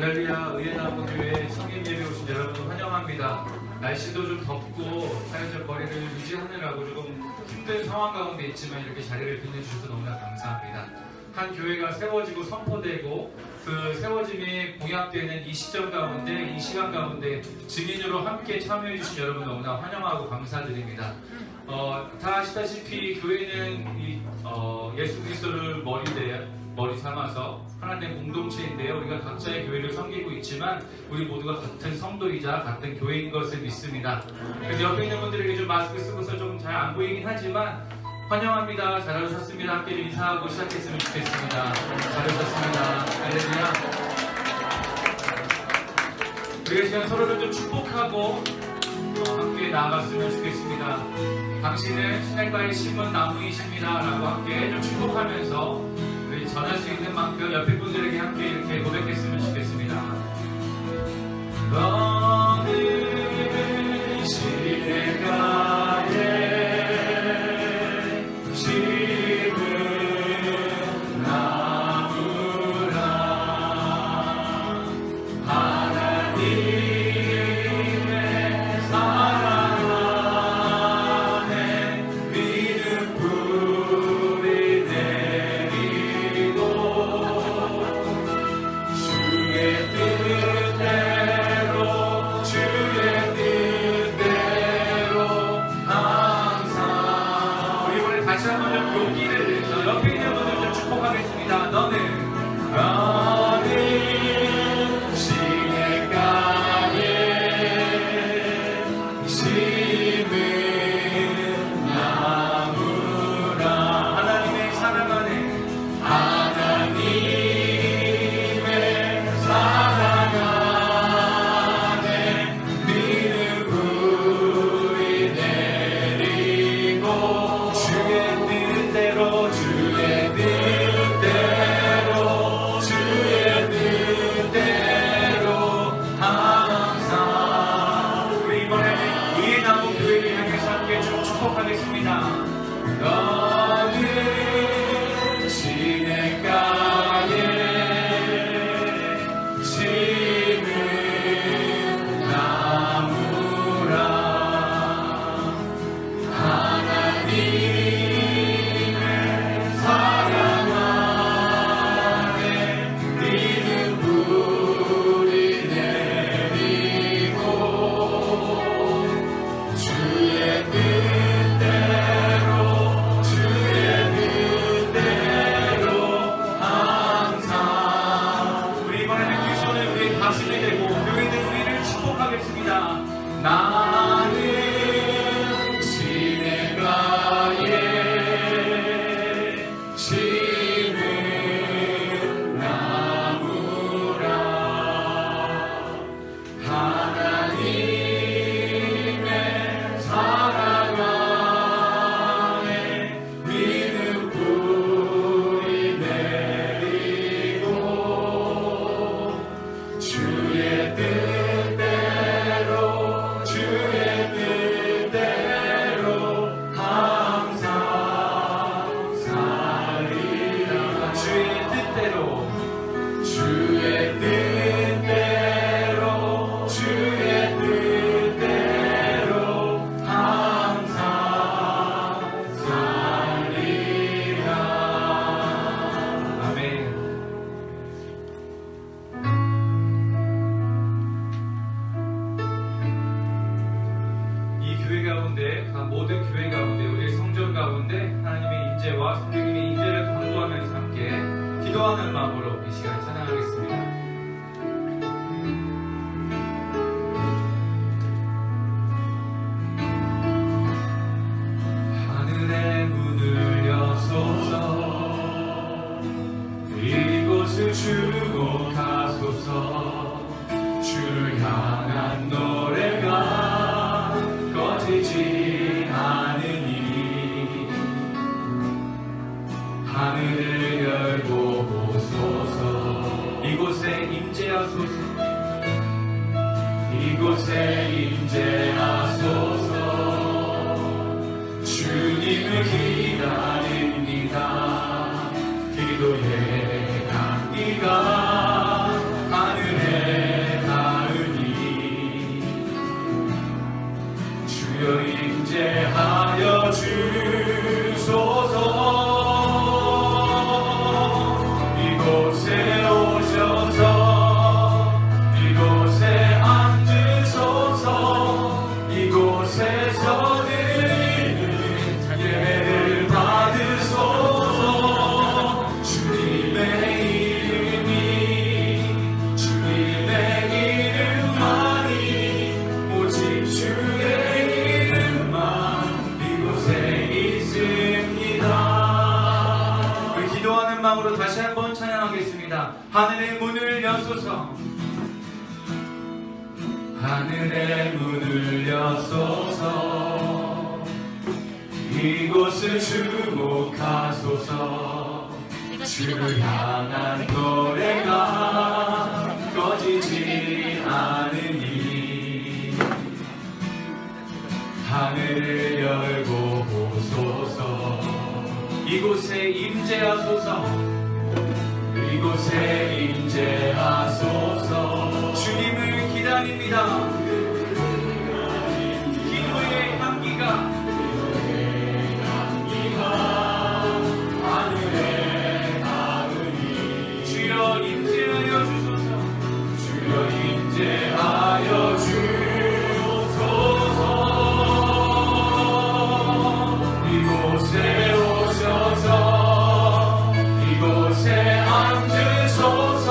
할렐루야. 의예나무 교회 성인 예배 오신 여러분 환영합니다. 날씨도 좀 덥고 사회적 거리를 유지하느라고 조금 힘든 상황 가운데 있지만 이렇게 자리를 빛내주셔서 너무나 감사합니다. 한 교회가 세워지고 선포되고 그 세워짐이 공약되는 이 시점 가운데, 이 시간 가운데 증인으로 함께 참여해 주신 여러분 너무나 환영하고 감사드립니다. 다 아시다시피 교회는 예수 그리스도를 머리 삼아서 하나님의 공동체인데요. 우리가 각자의 교회를 섬기고 있지만 우리 모두가 같은 성도이자 같은 교회인 것을 믿습니다. 그래서 옆에 있는 분들에게 좀 마스크 쓰고서 좀 잘 안 보이긴 하지만 환영합니다. 잘 오셨습니다. 함께 인사하고 시작했으면 좋겠습니다. 잘 오셨습니다. 할렐루야. 우리가 시간 서로를 좀 축복하고 함께 나아갔으면 좋겠습니다. 당신은 시냇가에 심은 나무이십니다. 라고 함께 좀 축복하면서 우리 전할 수 있는 만큼 옆에 분들에게 함께 이렇게 고백했으면 좋겠습니다. 너는 시냇가에 심은 나무라. 하나님의 사랑 안에 믿음 뿌리 내리고 주의 뜻대로 항상. 우리 오늘 다시 한번 좀 용기를 내서 옆에 있는 분들 좀 축복하겠습니다. 너는 시냇가에 심은 나무라. 하나님의 사랑 안에 믿음 뿌리 내리고 주의 뜻대로 항상. 우리 이번에는 의예나무 교회를 향해서 함께 좀 축복하겠습니다. 너는 시냇가에 심은 나무라. 하나님의 사랑 안에 믿음 뿌리 내리고 주의 뜻대로 항상. 우리 이번에는 두 손을 우리의 가슴에 대고 교회는 우리를 축복하겠습니다. 나는 시냇가에 심은 나무라. 하나님의 사랑 안에 믿음 뿌리 내리고 주의 뜻대로 항상 살리라. 주의 뜻대로 항상 살리라. 아멘. 이 교회 가운데, 모든 교회 가운데, 우리의 성전 가운데 하나님의 인재와 성령님의 인재를 강구하면서 함께 기도하는 마음으로 이 시간 찬양하겠습니다. 하늘의 문을 여소서. 이곳을 주고 가소서. 주를 향한 노래가 꺼지지 않으니 하늘을 열고 보소서. 이곳에 임재하소서. 주님을 기다립니다. 기도의 향기가 하늘에 마음으로 다시 한번 찬양하겠습니다. 하늘의 문을 여소서, 하늘의 문을 여소서, 이곳을 주목하소서. 주를 향한 노래가 꺼지지 않으니 하늘을 열고 보소서. 이곳에 임재하소서, 이곳에 임재하소서. 주님을 기다립니다. 기도의 향기가 하늘에 닿으니 주여 임재하여 주소서, 주여 임재하여 주소서. 이곳에 오셔서 이곳에 앉으소서.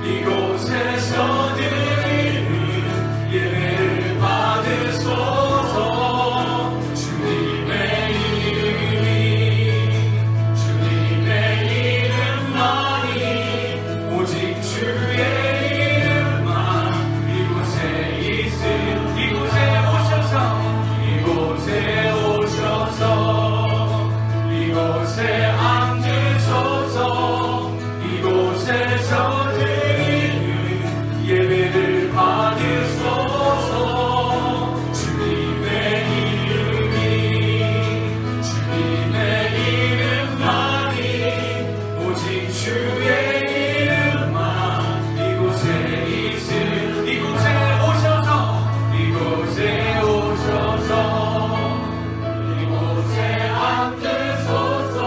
이곳에서 드리는 예배를 받으소서. 주님의 이름만이, 오직 주의 이름만 이곳에 이곳에 오셔서, 이곳에 오셔서 이곳에 앉으소서. 이곳에서 드리는 예배를 받으소서. 주님의 이름만이, 오직 주의 이름만 이곳에 이곳에 오셔서, 이곳에 오셔서 이곳에 앉으소서.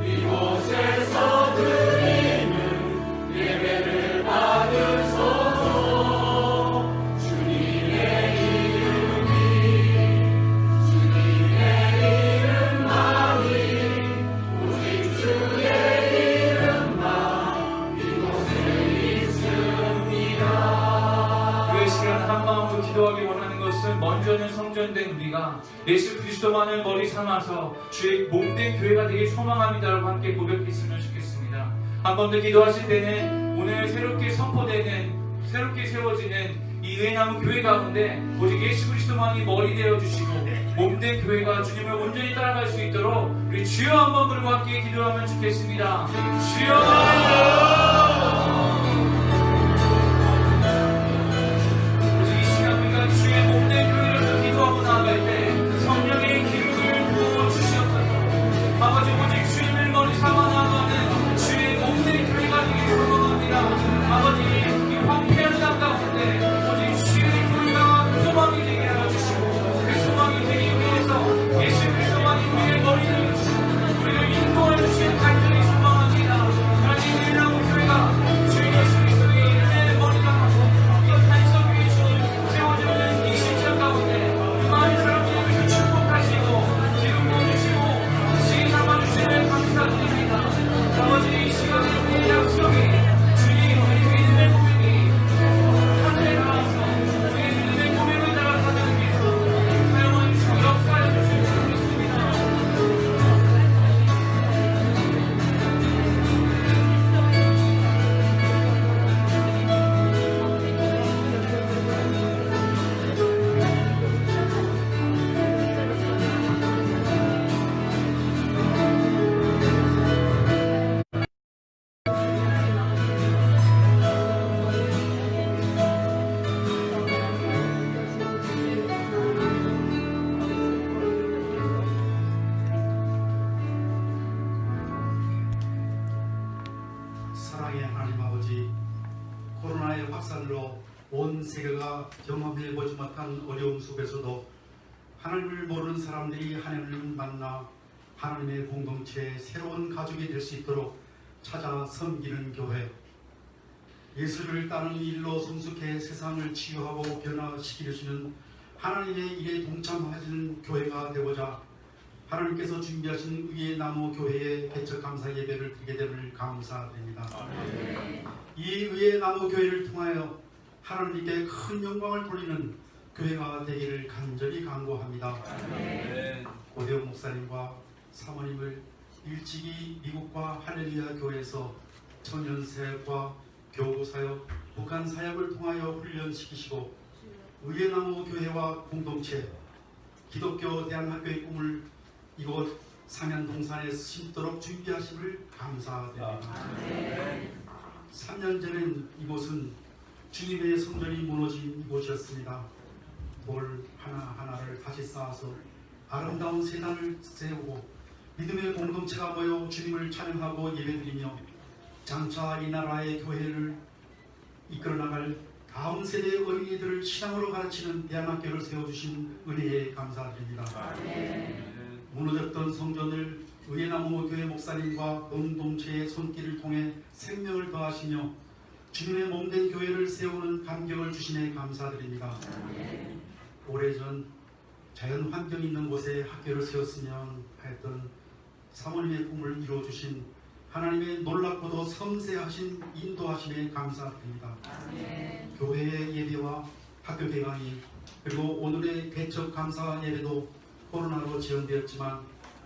이곳에서 드리는 예배를 받으소서. 주님의 이름만이, 오직 주의 이름만 이곳에 있습니다. 그 시간 한 마음으로 기도하기 원하는 것은, 먼저는 성전된 우리가 예수 그리스도만을 머리 삼아서 주의 몸된 교회가 되길 소망합니다라고 함께 고백했으면 좋겠습니다. 한 번 더 기도하실 때는 오늘 새롭게 선포되는, 새롭게 세워지는 이 은혜나무 교회 가운데 오직 예수 그리스도만이 머리 되어 주시고 몸된 교회가 주님을 온전히 따라갈 수 있도록 우리 주여 한번 부르고 함께 기도하면 좋겠습니다. 주여! 이 시간 우리가 주의 몸된 교회로서 기도하고 나아갈 때 성령의 기름을 부어 주시옵소서. 아버지, 오직 주님을 머리 삼아 나아가는 주의 몸된 교회가 되길 소망합니다. 아버지, 이 황폐한 땅 가운데 오직 주의 교회가 소망이 되게 하여 주시고, 그 소망이 되기 위해서 예수 그리스도만이 우리의 머리 되어 주시고 우리를 인도하여 주시는 간절히 소망합니다. 하나님, 은혜나무 교회가 주 예수 그리스도의 은혜의 머리가 이 단석 위에 주님 세워지는 이 시점 가운데 많은 사람들을 위해서 축복하시고 기름 부으시고 지혜 삼아주시는 감사드립니다. 아버지, 이 시간에 우리의 약속이 주님, 우리 믿음의 고백이 하늘에 나와서 우리의 믿음의 고백을 따라 가는 길에서 사용하여 주시고 역사하여 주시고 믿습니다. 사랑의 하나님 아버지, 코로나의 확산으로 온 세계가 경험해보지 못한 어려움 속에서도 하나님을 모르는 사람들이 하나님을 만나 하나님의 공동체의 새로운 가족이 될 수 있도록 찾아 섬기는 교회, 예수를 따르는 일로 성숙해 세상을 치유하고 변화시키려시는 하나님의 일에 동참하시는 교회가 되고자 하나님께서 준비하신 의의 나무 교회의 개척 감사 예배를 드리게 됨을 감사드립니다. 이 의의 나무 교회를 통하여 하나님께 큰 영광을 돌리는 교회가 되기를 간절히 간구합니다. 고대호 목사님과 사모님을 일찍이 미국과 할렐루야 교회에서 청년 사역과 교구 사역, 북한 사역을 통하여 훈련시키시고 의예나무 교회와 공동체, 기독교 대안학교의 꿈을 이곳 상현동산에 심도록 준비하심을 감사드립니다. 3년 전엔 이곳은 주님의 성전이 무너진 이곳이었습니다. 돌 하나하나를 다시 쌓아서 아름다운 세단을 세우고 믿음의 공동체가 모여 주님을 찬양하고 예배드리며 장차 이 나라의 교회를 이끌어나갈 다음 세대의 어린이들을 신앙으로 가르치는 대안학교를 세워주신 은혜에 감사드립니다. 무너졌던 성전을 의예나무 교회 목사님과 공동체의 손길을 통해 생명을 더하시며 주님의 몸된 교회를 세우는 감격을 주심에 감사드립니다. 오래전 자연 환경 있는 곳에 학교를 세웠으면 했던 사모님의 꿈을 이루어주신 하나님의 놀랍고도 섬세하신 인도하심에 감사드립니다. 교회의 예배와 학교 개강이 그리고 오늘의 개척 감사 예배도 코로나로 지연되었지만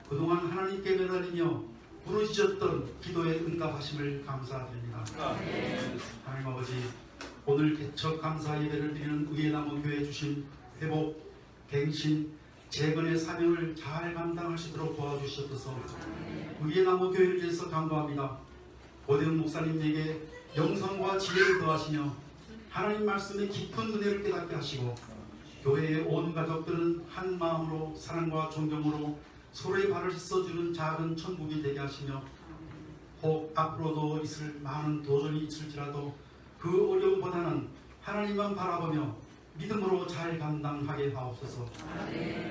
그동안 하나님께 매달리며 부르짖었던 기도의 응답하심을 감사드립니다. 하나님 아버지, 오늘 개척 감사 예배를 드리는 의예나무 교회에 주신 회복, 갱신, 재건의 사명을 잘 감당하시도록 도와주시옵소서. 의예나무 교회를 위해서 간구합니다. 고대훈 목사님에게 영성과 지혜를 더하시며 하나님 말씀의 깊은 은혜를 깨닫게 하시고 교회의 온 가족들은 한 마음으로 사랑과 존경으로 서로의 발을 씻어주는 작은 천국이 되게 하시며 혹 앞으로도 있을 많은 도전이 있을지라도 그 어려움보다는 하나님만 바라보며 믿음으로 잘 감당하게 하옵소서.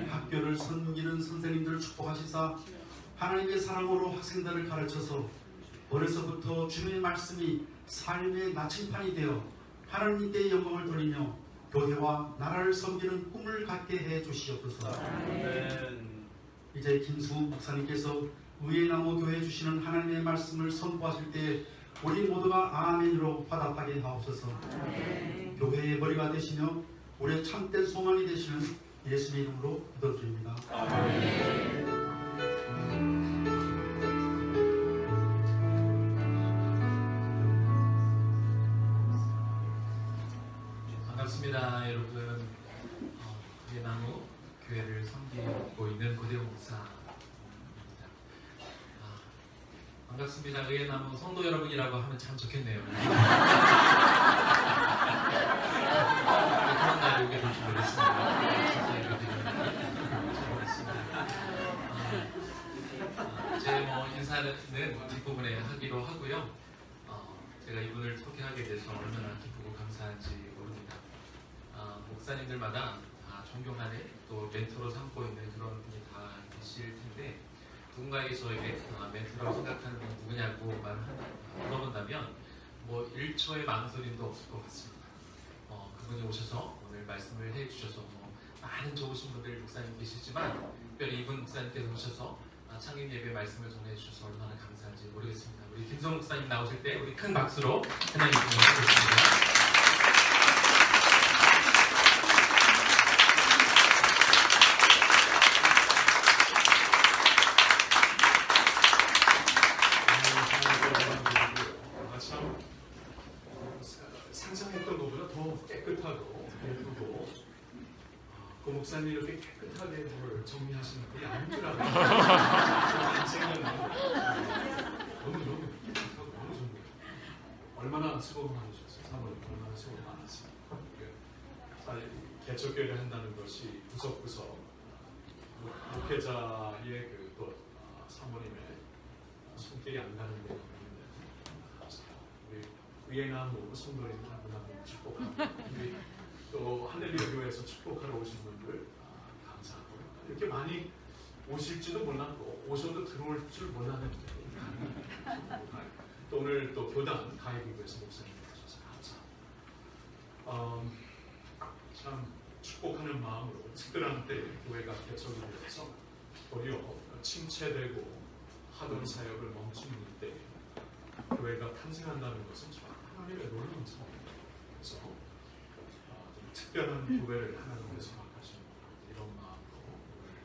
학교를 섬기는 선생님들을 축복하시사 하나님의 사랑으로 학생들을 가르쳐서 어려서부터 주님의 말씀이 삶의 나침판이 되어 하나님께 영광을 돌리며 교회와 나라를 섬기는 꿈을 갖게 해 주시옵소서. 이제 김수훈 목사님께서 의예나무 교회에 주시는 하나님의 말씀을 선포하실 때 우리 모두가 아멘으로 화답하게 하옵소서. 교회의 머리가 되시며 우리의 참된 소망이 되시는 예수님의 이름으로 기도드립니다. 반갑습니다, 여러분. 의예나무 교회를 섬기고 있는 고대훈 목사입니다. 반갑습니다. 의예나무 성도 여러분이라고 하면 참 좋겠네요. 그런 날이 오게 될 줄 몰랐습니다. 제 인사는 뒷부분에 하기로 하고요. 제가 이분을 소개하게 돼서 얼마나 기쁘고 감사한지 모릅니다. 목사님들마다 존경하는 또 멘토로 삼고 있는 그런 분이 다 계실 텐데 누군가에게 저에게 멘토라고 생각하는 분이 누구냐고 물어본다면 1초의 망설임도 없을 것 같습니다. 그분이 오셔서 오늘 말씀을 해주셔서 많은 좋으신 분들 목사님 계시지만 특별히 이분 목사님께서 오셔서 창립 예배 말씀을 전해주셔서 얼마나 감사한지 모르겠습니다. 우리 김성 목사님 나오실 때 우리 큰 박수로 하나님 부탁드리겠습니다. 상상했던 것보다 더 깨끗하고 예쁘고 그 목사님이 이렇게 깨끗하게 뭘 정리하시는 분이 아닌 줄 알았어요. 인생은 너무 깨끗하고 너무 좋은 거예요. 얼마나 수고가 많으셨어요. 사모님 얼마나 수고가 많았어요. 개척교회를 한다는 것이 구석구석 목회자의 또 사모님의 손길이 안 가는 데가 있는데 우리 의예나무 성도님들 너무너무 축복합니다. 또 할렐루야 교회에서 축복하러 오신 분들 감사하고요. 이렇게 많이 오실지도 몰랐고 오셔도 들어올 줄 몰랐는데 또 오늘 또 교단 가입교회에서 목사님 오셔서 감사합니다. 참 축복하는 마음으로 특별한 때 교회가 개척이 되어서 도리어 침체되고 하던 사역을 멈추는 때 교회가 탄생한다는 것은 참 하나님의 놀라운 사역입니다. 그래서 특별한 교회를 하나님께서 허락하시는 이런 마음으로 오늘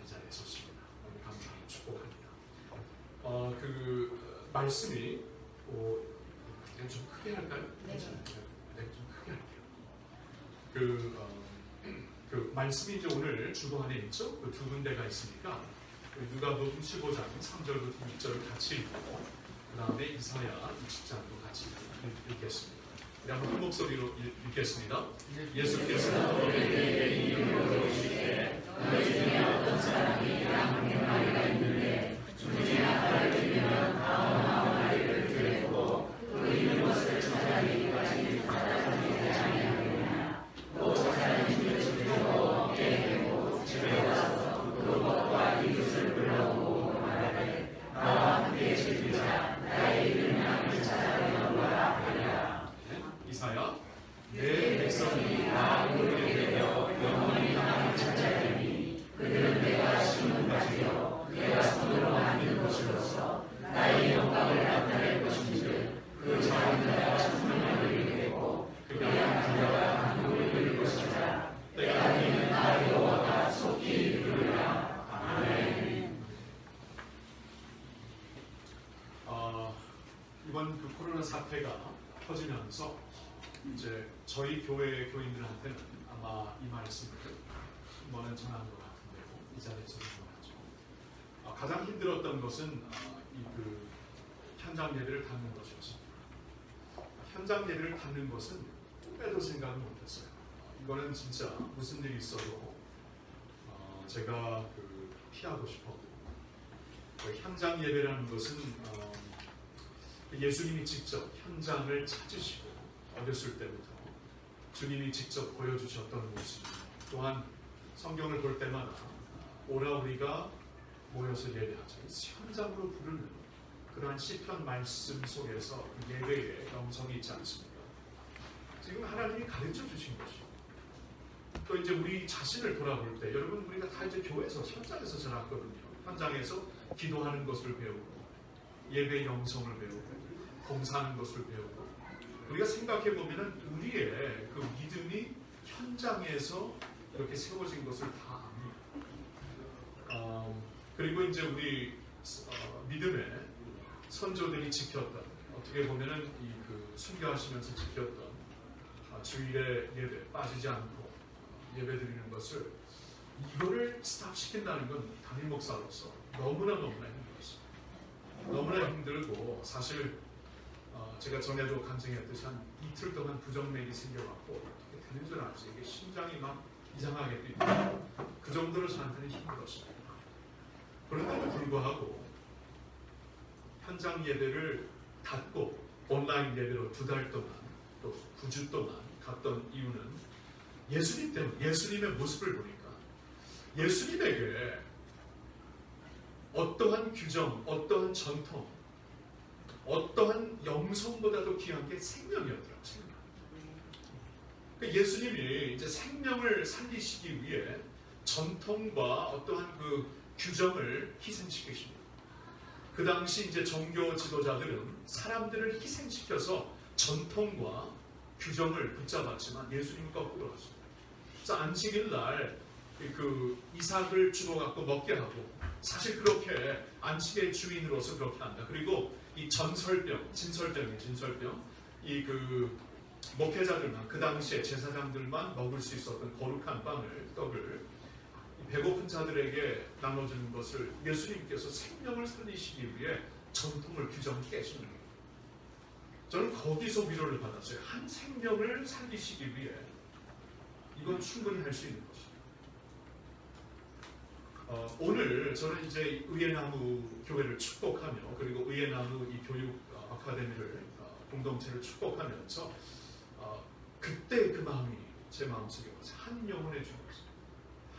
이 자리에 섰습니다. 너무 감사하고 축복합니다. 그 말씀이 그냥 좀 크게 할까요? 괜찮아요. 네, 좀 크게 할게요. 그 말씀이 이제 오늘 주보 안에 있죠? 그 두 군데가 있으니까 누가복음 15장 3절부터 6절을 같이 읽고 그 다음에 이사야 20장도 같이 읽겠습니다. 우리 한번 큰 목소리로 읽겠습니다. 예수께서 너희에게 이름으로 오시되 너희 중에 어떤 사람이 양의 마리가 있는데 중에 하나를 들면 아홉 마리를 들고 그 있는 것을 찾아내기까지 찾아내지 아니하느냐. 또 찾아내기를 집도 얻게 되고 집에 와서 그것과 이웃을 불러오고 말하되 나와 함께 즐기자 나의 이름 양을 찾아내어라 하리라. 이사야 내 백성이 나 모르게 되어 영원히 나를 찾아내니 그들은 내가 심은 가지요 내가 손으로 만든 것으로서 나의 영광을 나타낼 것인즉 그 자녀가 천명을 이루게 되고 그 양자가 한국을 이룰 것이라. 때가 되면 나 여호와가 속히 이루리라. 아멘. 이번 그 코로나 사태가 터지면서 이제 저희 교회 교인들한테는 아마 이 말씀을 한번은 전한 것 같은데요. 이 자리에서 전하죠. 가장 힘들었던 것은 이 그 현장 예배를 갖는 것이었습니다. 현장 예배를 갖는 것은 꿈에도 생각을 못했어요. 이거는 진짜 무슨 일이 있어도 제가 그 피하고 싶었고 그 현장 예배라는 것은 예수님이 직접 현장을 찾으시고 어렸을 때부터 주님이 직접 보여주셨던 모습, 또한 성경을 볼 때마다 오라 우리가 모여서 예배하자 현장으로 부르는 그러한 시편 말씀 속에서 예배의 영성이 있지 않습니까? 지금 하나님이 가르쳐 주신 것이요. 또 이제 우리 자신을 돌아볼 때 여러분 우리가 다 이제 교회에서 현장에서 자랐거든요. 현장에서 기도하는 것을 배우고 예배의 영성을 배우고 봉사하는 것을 배우고 우리가 생각해 보면은 우리의 그 믿음이 현장에서 이렇게 세워진 것을 다 압니다. 그리고 이제 우리 믿음의 선조들이 지켰던 어떻게 보면은 이 그 순교하시면서 지켰던 주일의 예배 빠지지 않고 예배드리는 것을 이거를 스탑시킨다는 건 담임 목사로서 너무나 힘들었어요. 너무나 힘들고 사실 제가 전에도 간증했듯이 한 이틀 동안 부정맥이 생겨갖고 어떻게 되는 줄 알지 이게 심장이 막 이상하게 뛰고 그 정도로 저한테는 힘들었습니다. 그런데도 불구하고 현장 예배를 닫고 온라인 예배로 2달 동안 또 9주 동안 갔던 이유는 예수님 때문에 예수님의 모습을 보니까 예수님에게 어떠한 규정, 어떠한 전통, 어떠한 영성보다도 귀한 게 생명이었더라고요. 생명. 예수님이 이제 생명을 살리시기 위해 전통과 어떠한 그 규정을 희생시키십니다. 그 당시 이제 종교 지도자들은 사람들을 희생시켜서 전통과 규정을 붙잡았지만 예수님은 거꾸로 하십니다. 그래서 안식일 날 그 이삭을 주고 갖고 먹게 하고 사실 그렇게 안식의 주인으로서 그렇게 한다. 그리고 이 진설병, 이 그 목회자들만 그 당시에 제사장들만 먹을 수 있었던 거룩한 떡을 배고픈 자들에게 나눠주는 것을 예수님께서 생명을 살리시기 위해 전통을 규정을 깨시는 거예요. 저는 거기서 위로를 받았어요. 한 생명을 살리시기 위해 이건 충분히 할 수 있는 것이에요. 오늘 저는 이제 의예나무 교회를 축복하며 그리고 의예나무 이 교육 아카데미를 공동체를 축복하면서 그때 그 마음이 제 마음속에 와서 한 영혼의 주였어요.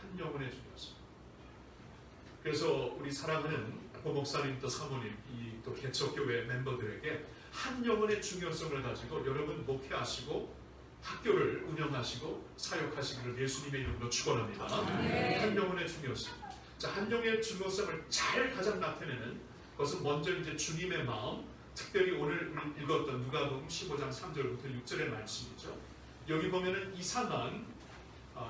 한 영혼의 주였어요. 그래서 우리 사랑하는 고 목사님 또 사모님 이 또 개척교회 멤버들에게 한 영혼의 중요성을 가지고 여러분 목회하시고 학교를 운영하시고 사역하시기를 예수님의 이름으로 축원합니다. 한 영혼의 중요성. 자, 한 영혼의 중요성을 잘 가장 나타내는 것은 먼저 이제 주님의 마음, 특별히 오늘 읽었던 누가복음 15장 3절부터 6절의 말씀이죠. 여기 보면은 이상한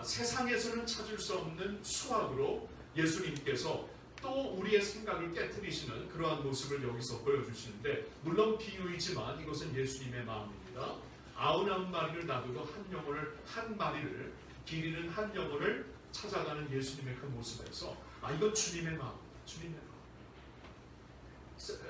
세상에서는 찾을 수 없는 수학으로 예수님께서 또 우리의 생각을 깨뜨리시는 그러한 모습을 여기서 보여주시는데, 물론 비유이지만 이것은 예수님의 마음입니다. 99마리를 놔두고 한 마리를 기리는 한 영혼을 찾아가는 예수님의 그 모습에서 이건 주님의 마음, 주님의 마음.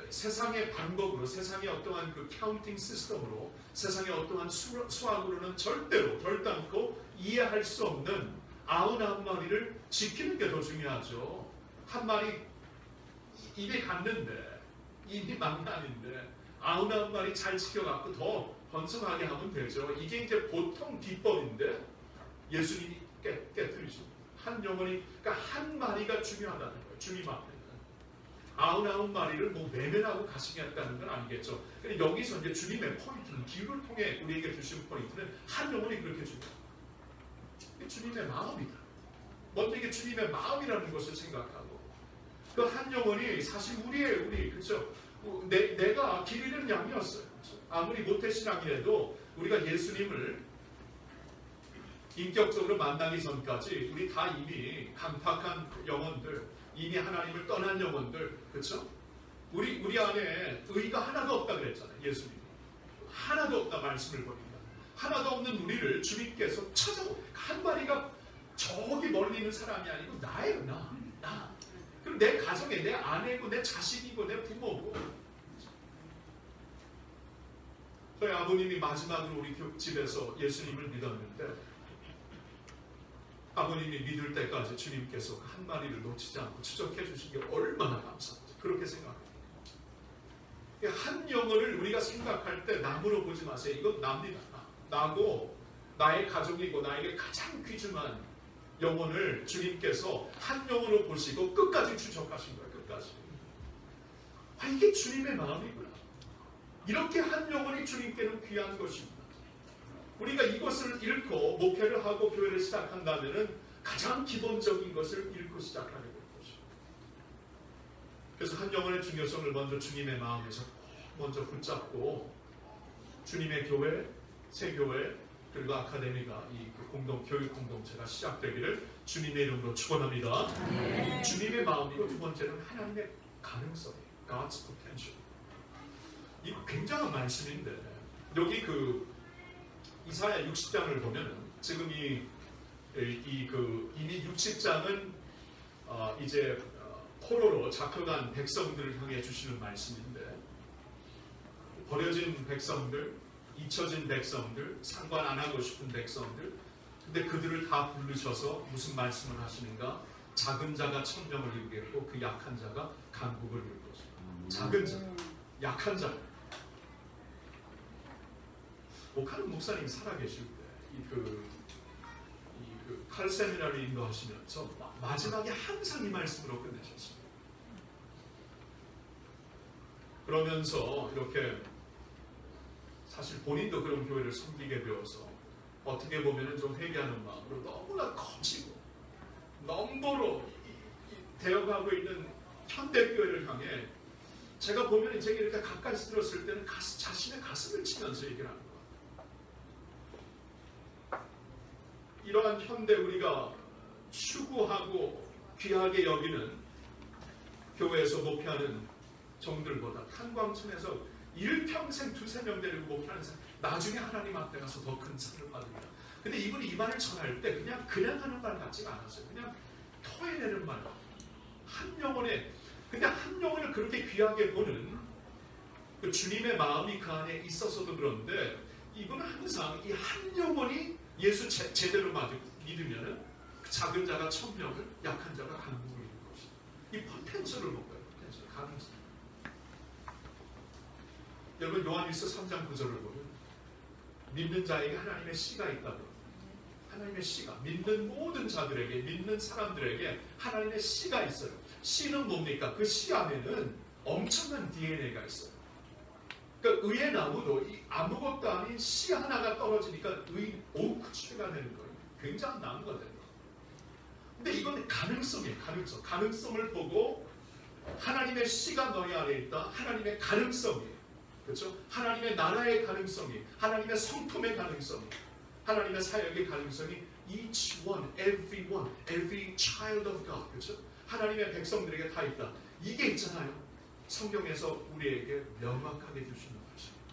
세상의 방법으로, 세상의 어떠한 그 카운팅 시스템으로, 세상의 어떠한 수학으로는 절대로 결단코 이해할 수 없는 99마리를 지키는 게 더 중요하죠. 한 마리 입에 갔는데, 입이 망나는데 99마리 잘 지켜갖고 더 번성하게 하면 되죠. 이게 이제 보통 비법인데 예수님이 깨뜨리십니다. 한 영혼이, 그러니까 한 마리가 중요하다는 거예요. 주님 앞에는 99마리를 뭐 외면하고 가시겠다는 건 아니겠죠. 근데 여기서 이제 주님의 포인트는, 비유를 통해 우리에게 주신 포인트는 한 영혼이 그렇게 중요해요. 이게 주님의 마음이다. 먼저 이게 주님의 마음이라는 것을 생각하고, 그 한 영혼이 사실 우리 그렇죠. 내가 길 잃은 양이었어요. 그렇죠? 아무리 모태신앙이라도 우리가 예수님을 인격적으로 만나기 전까지 우리 다 이미 강팍한 영혼들, 이미 하나님을 떠난 영혼들, 그렇죠? 우리 안에 의가 하나도 없다 그랬잖아요. 예수님이 하나도 없다 말씀을 보니까, 하나도 없는 우리를 주님께서 찾아오. 한 마리가 저기 멀리 있는 사람이 아니고 나예요. 나. 그럼 내 가정에 내 아내고 내 자식이고 내 부모고. 저희 아버님이 마지막으로 우리 집에서 예수님을 믿었는데, 아버님이 믿을 때까지 주님께서 한 마리를 놓치지 않고 추적해 주신 게 얼마나 감사한지 그렇게 생각합니다. 한 영혼을 우리가 생각할 때 남으로 보지 마세요. 이건 납니다. 나고 나의 가족이고 나에게 가장 귀중한 영혼을 주님께서 한 영혼으로 보시고 끝까지 추적하신 거예요. 끝까지. 이게 주님의 마음이구나. 이렇게 한 영혼이 주님께는 귀한 것입니다. 우리가 이것을 잃고 목회를 하고 교회를 시작한다면 가장 기본적인 것을 잃고 시작하게 될 것입니다. 그래서 한 영혼의 중요성을 먼저 주님의 마음에서 먼저 붙잡고, 주님의 교회, 새 교회, 그리고 아카데미가 이 교육 공동체가 시작되기를 주님의 이름으로 축원합니다. 주님의 마음이고, 두 번째는 하나님의 가능성, God's potential. 이 굉장한 말씀인데, 여기 이사야 60장을 보면은 지금 이미 60장은 이제 포로로 잡혀간 백성들을 향해 주시는 말씀인데, 버려진 백성들, 잊혀진 백성들, 상관 안 하고 싶은 백성들, 근데 그들을 다 부르셔서 무슨 말씀을 하시는가? 작은 자가 천명을 이루겠고 그 약한 자가 강국을 이룰 것이다. 작은 자, 약한 자. 목하는 목사님 살아계실 때 칼 세미나를 인도하시면서 마지막에 항상 이 말씀으로 끝내셨습니다. 그러면서 이렇게 사실 본인도 그런 교회를 섬기게 되어서 어떻게 보면 좀 회개하는 마음으로 너무나 커지고 넘버로 되어가고 있는 현대교회를 향해 제가 보면 제가 이렇게 가까이 들었을 때는 자신의 가슴을 치면서 얘기를 하는 거예요. 이러한 현대 우리가 추구하고 귀하게 여기는 교회에서 목회하는 종들보다 탄광촌에서 일평생 두세 명 데리고 목회하는 사람, 나중에 하나님 앞에 가서 더 큰 상을 받습니다. 근데 이분이 이 말을 전할 때 그냥 하는 말 같지가 않았어요. 그냥 토해내는 말. 한 영혼에, 근데 한 영혼을 그렇게 귀하게 보는 그 주님의 마음이 그 안에 있어서도 그런데, 이분은 항상 이 한 영혼이 예수 제대로 믿으면 그 작은 자가 천명을, 약한 자가 강국을 이룰 것이다. 이 포텐셜을 못 봐요. 포텐셜, 가능성. 여러분 요한일서 3장 9절을 보면 믿는 자에게 하나님의 씨가 있다고. 하나님의 씨가 믿는 모든 자들에게, 믿는 사람들에게 하나님의 씨가 있어요. 씨는 뭡니까? 그 씨 안에는 엄청난 DNA가 있어요. 그러니까 의의 나무도 아무것도 아닌 씨 하나가 떨어지니까 오크추가 되는 거예요. 굉장한 나무가 되는 거예요. 근데 이건 가능성이에요. 가능성을 보고 하나님의 씨가 너희 안에 있다. 하나님의 가능성이에요. 그렇죠? 하나님의 나라의 가능성이, 하나님의 성품의 가능성이, 하나님의 사역의 가능성이 each one, every child of God. 그렇죠? 하나님의 백성들에게 다 있다. 이게 있잖아요. 성경에서 우리에게 명확하게 주시는 것입니다.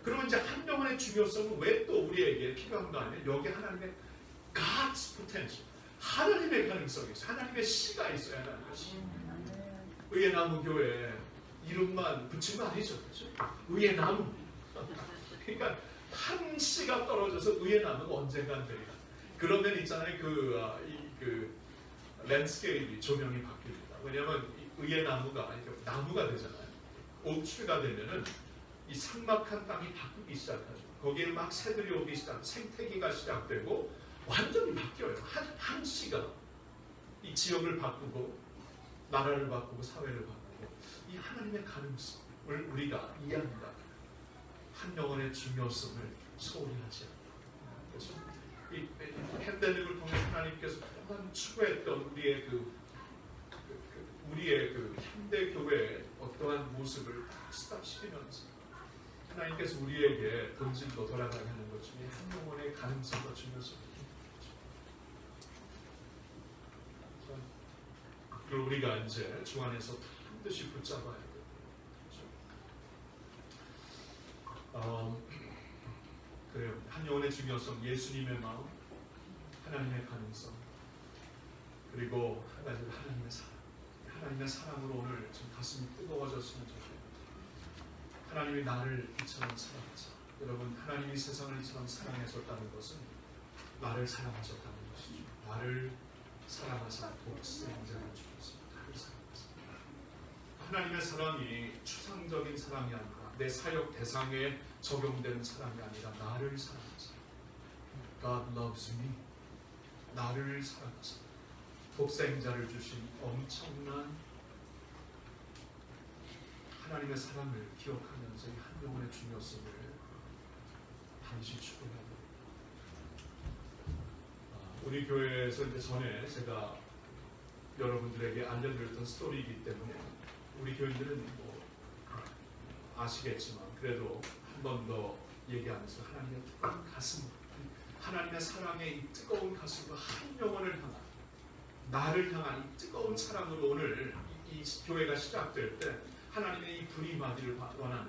그러면 이제 한 영혼의 중요성은 왜 또 우리에게 필요한가 하면 여기 하나님의 God's potential, 하나님의 가능성이 있어요. 하나님의 씨가 있어야 하는 것이. 의의 나무 교회 이름만 붙인 거 아니죠, 그렇죠? 의의 나무. 그러니까 한 씨가 떨어져서 의의 나무가 언젠간 되리라. 그러면 있잖아요, 그 랜드스케이프 조명이 바뀝니다. 왜냐하면 의의 나무가 이렇게 나무가 되잖아요. 옥추가 되면은 이 삭막한 땅이 바뀌기 시작하죠. 거기에 막 새들이 오기 시작, 생태계가 시작되고 완전히 바뀌어요. 한 씨가 이 지역을 바꾸고 나라를 바꾸고 사회를 바꾸고 이 하나님의 가능성을 우리가 이해합니다. 한 영혼의 중요성을 소홀히 하지 않는다. 그래서 이 팬데믹을 통해 하나님께서 또한 추구했던 우리의 우리의 현대 교회의 어떠한 모습을 스탑시키면서 하나님께서 우리에게 본질로 돌아가게 하는 것 중에 한 영혼의 가능성과 중요성을 그걸 우리가 이제 주 안에서 반드시 붙잡아야 돼요. 그래요. 한 영혼의 중요성, 예수님의 마음, 하나님의 가능성, 그리고 한 가지로 하나님의 사랑. 하나님의 사랑으로 오늘 좀 가슴이 뜨거워졌으면 좋겠습니다. 하나님이 나를 이처럼 사랑하사. 여러분, 하나님이 세상을 이처럼 사랑하셨다는 것은 나를 사랑하셨다는 것이죠. 나를 사랑하사 독생자를 주셨습니다. 나를 사랑하사. 하나님의 사랑이 추상적인 사랑이 아니라 내 사역 대상에 적용되는 사랑이 아니라 나를 사랑하사. God loves me. 나를 사랑하사. 독생자를 주신 엄청난 하나님의 사랑을 기억하면서 이 한 영혼의 중요성을 반드시 추구해야 합니다. 우리 교회에서 이제 전에 제가 여러분들에게 알려드렸던 스토리이기 때문에 우리 교인들은 뭐 아시겠지만 그래도 한 번 더 얘기하면서 하나님의 뜨거운 가슴, 하나님의 사랑의 이 뜨거운 가슴으로 한 영혼을 향한 나를 향한 이 뜨거운 사랑으로 오늘 이 교회가 시작될 때 하나님의 이 불이 임하기를 원하는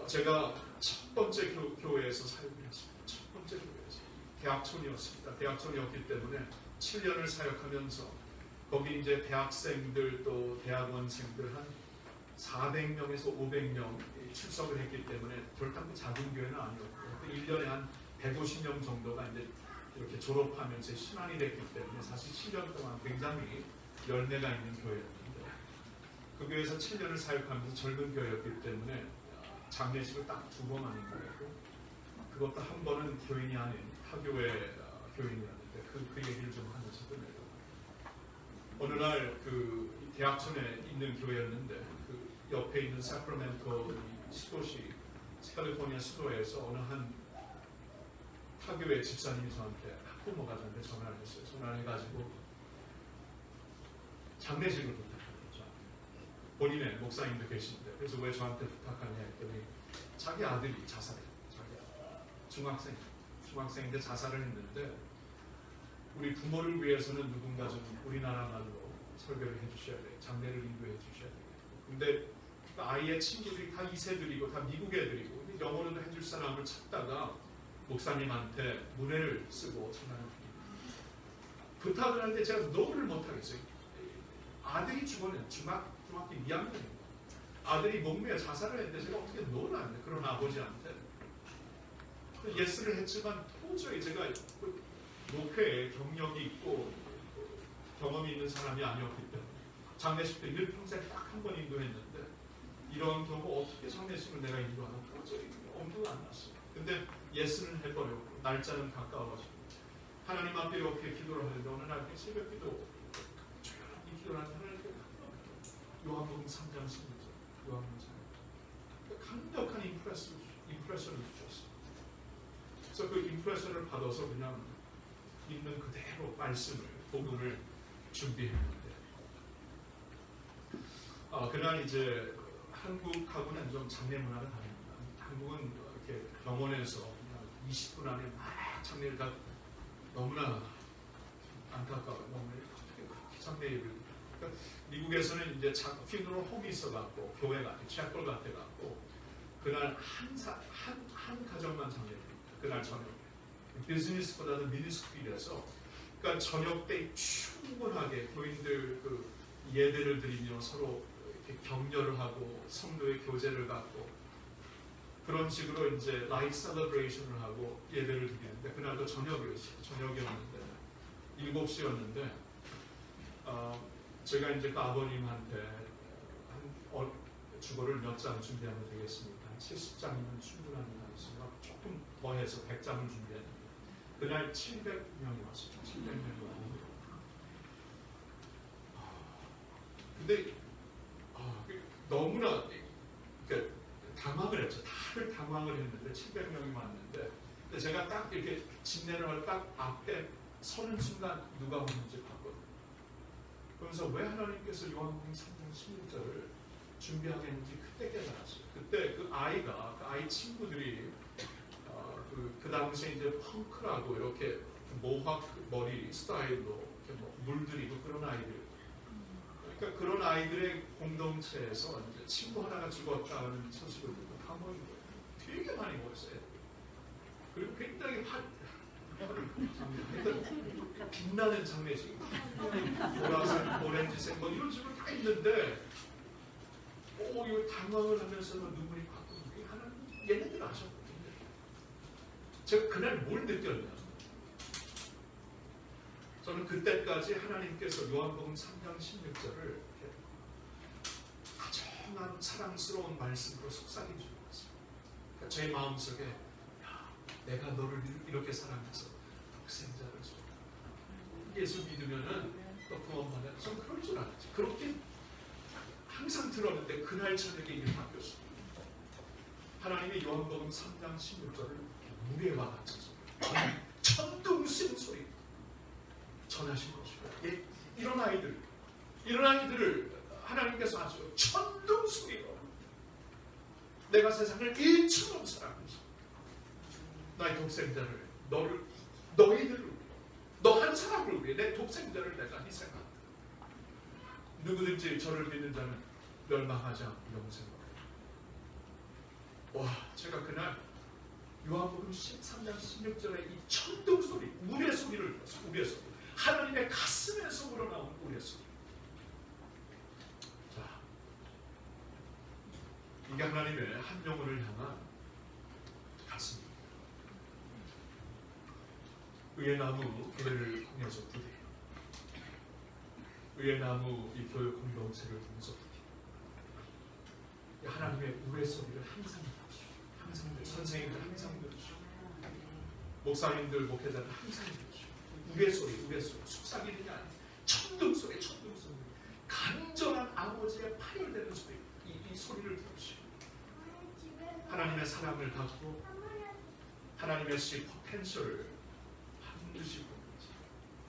제가 첫 번째 교회에서 사역을 했습니다. 첫 번째 교회에서 대학촌이었습니다. 대학촌이었기 때문에 7년을 사역하면서 거기 이제 대학생들 또 대학원생들 한 400명에서 500명 출석을 했기 때문에 별로 작은 교회는 아니었고 1년에 한 150명 정도가 이제 이렇게 졸업하면서 신앙이 됐기 때문에 사실 7년 동안 굉장히 열매가 있는 교회였는데 그 교회에서 7년을 사역하면서 젊은 교회였기 때문에 장례식을 딱 2번 하는 거였고 그것도 한 번은 교인이 아닌 타교회 교인이었는데 그 얘기를 좀 하면서 끝내요. 어느 날 그 대학촌에 있는 교회였는데 그 옆에 있는 사크라멘토 수도시 캘리포니아 수도에서 어느 한 타교회 집사님이 저한테 학부모가 저한테 전화를 했어요. 전화를 해가지고 장례식을 부탁하죠. 본인의 목사님도 계신데 그래서 왜 저한테 부탁하냐 했더니 자기 아들이 자살했어요. 자기 중학생인데 자살을 했는데 우리 부모를 위해서는 누군가 좀 우리나라 말로 설교를 해주셔야 돼요. 장례를 인도해 주셔야 돼요. 근데 아이의 친구들이 다 2세들이고 다 미국 애들이고 영어로도 해줄 사람을 찾다가 목사님한테 문회를 쓰고 전화를 부탁을 하는데 제가 노를 못하겠어요. 아들이 죽었는데 중학교 2학년입니다. 아들이 목매어 자살을 했는데 제가 어떻게 노를 하는데 그런 아버지한테 예스를 했지만 도저히 제가 목회에 경력이 있고 경험이 있는 사람이 아니었기 때문에 장례식도 일평생 딱 한 번 인도했는데 이런 경우 어떻게 장례식을 내가 인도하나 도저히 엄두가 안 났어요. 근데 예스는 해버렸고 날짜는 가까워가지고 하나님 앞에 이렇게 기도를 하는데 어느 날 새벽 기도 조용히 기도를 하는데 하나님께 요한복음 3장 16절 요한복음 3장 강력한 임프레션을 주셨어요. 그래서 그 임프레션을 받아서 그냥 있는 그대로 말씀을 복음을 준비했는데 그날 이제 한국하고는 좀 장례 문화가 다릅니다. 한국은 이렇게 병원에서 그냥 20분 안에 막 장례를 다 너무나 안타까워요. 너무 그렇게 장례 예배. 그러니까 미국에서는 이제 피노럴 홈이 있어갖고 교회가 채플 같아갖고 그날 한 가정만 장례됩니다. 그날 저녁. 비즈니스보다도 미니스트리라서 그러니까 저녁 때 충분하게 교인들 그 예배를 드리며 서로 이렇게 격려를 하고 성도의 교제를 갖고 그런 식으로 이제 라이트 셀러브레이션을 하고 예배를 드리는데 그날도 저녁이었어요. 저녁이었는데 7시였는데 제가 이제 그 아버님한테 주거를 몇 장 준비하면 되겠습니까? 70장이면 충분합니다. 그래서 조금 더 해서 100장을 준비했는데 그날 700명이 왔어요. 700명이 왔는데 근데 너무나 그러니까 당황을 했죠. 다들 당황을 했는데 700명이 왔는데 근데 제가 딱 이렇게 진례를 할 딱 앞에 서는 순간 누가 오는지 봤거든요. 그러면서 왜 하나님께서 요한복음 3장 16절을 준비하게 했는지 그때 깨달았어요. 그때 그 아이 친구들이 그 당시에 이제 펑크라고 이렇게 모학 머리 스타일로 이렇게 뭐 물들이고 그런 아이들. 그러니까 그런 아이들의 공동체에서 이제 친구 하나가 죽었다는 소식을 듣고 다 모인 거예요. 되게 많이 모였어요. 그리고 굉장히 빛나는 장례식, 보라색, 오렌지색 뭐 이런 식으로 다 있는데, 이거 당황을 하면서 눈물이 팍 끓는 하나님 얘네들 아셨거든요. 제가 그날 뭘 느꼈냐? 저는 그때까지 하나님께서 요한복음 3장 16절을 다정한 사랑스러운 말씀으로 속삭여 주는 거죠. 그러니까 제 마음속에 내가 너를 이렇게 사랑해서 독생자를 줘. 예수 믿으면은 또 구원받아. 전 그럴 줄 알았지. 그렇게 항상 들었는데 그날 저녁에 이게 바뀌었어요. 하나님의 요한복음 3장 16절을 무례와 같은 소리, 천둥신 소리 전하신 것이고 이런 아이들을 하나님께서 아주 천둥 소리로 내가 세상을 일처럼 사랑하시 나의 독생자를 너희들을 위해 너 한 사람을 위해 내 독생자를 내가 희생한다. 누구든지 저를 믿는 자는 멸망하지 않고 영생을 얻게. 와, 제가 그날 요한복음 13장 16절의 이 천둥 소리, 우레 소리를 들었어요. 우레 소리. 하나님의 가슴에서 우러나온 우레 소리. 자, 이게 하나님의 한 영혼을 향한 가슴입니다. 의의 나무 교회를 통해서 부대, 의의 나무 이 교회 공동체를 통해서 부대. 하나님의 우레 소리를 항상 들으시오. 항상 선생님들 항상 들으시오. 목사님들 목회자들 항상 들으시오. 우레 소리, 속삭이는 게 아니에요. 천둥 소리. 간절한 아버지의 파열되는 소리, 이 소리를 들으시오. 하나님의 사랑을 갖고 하나님의 시 포텐셜을 반드시 보면서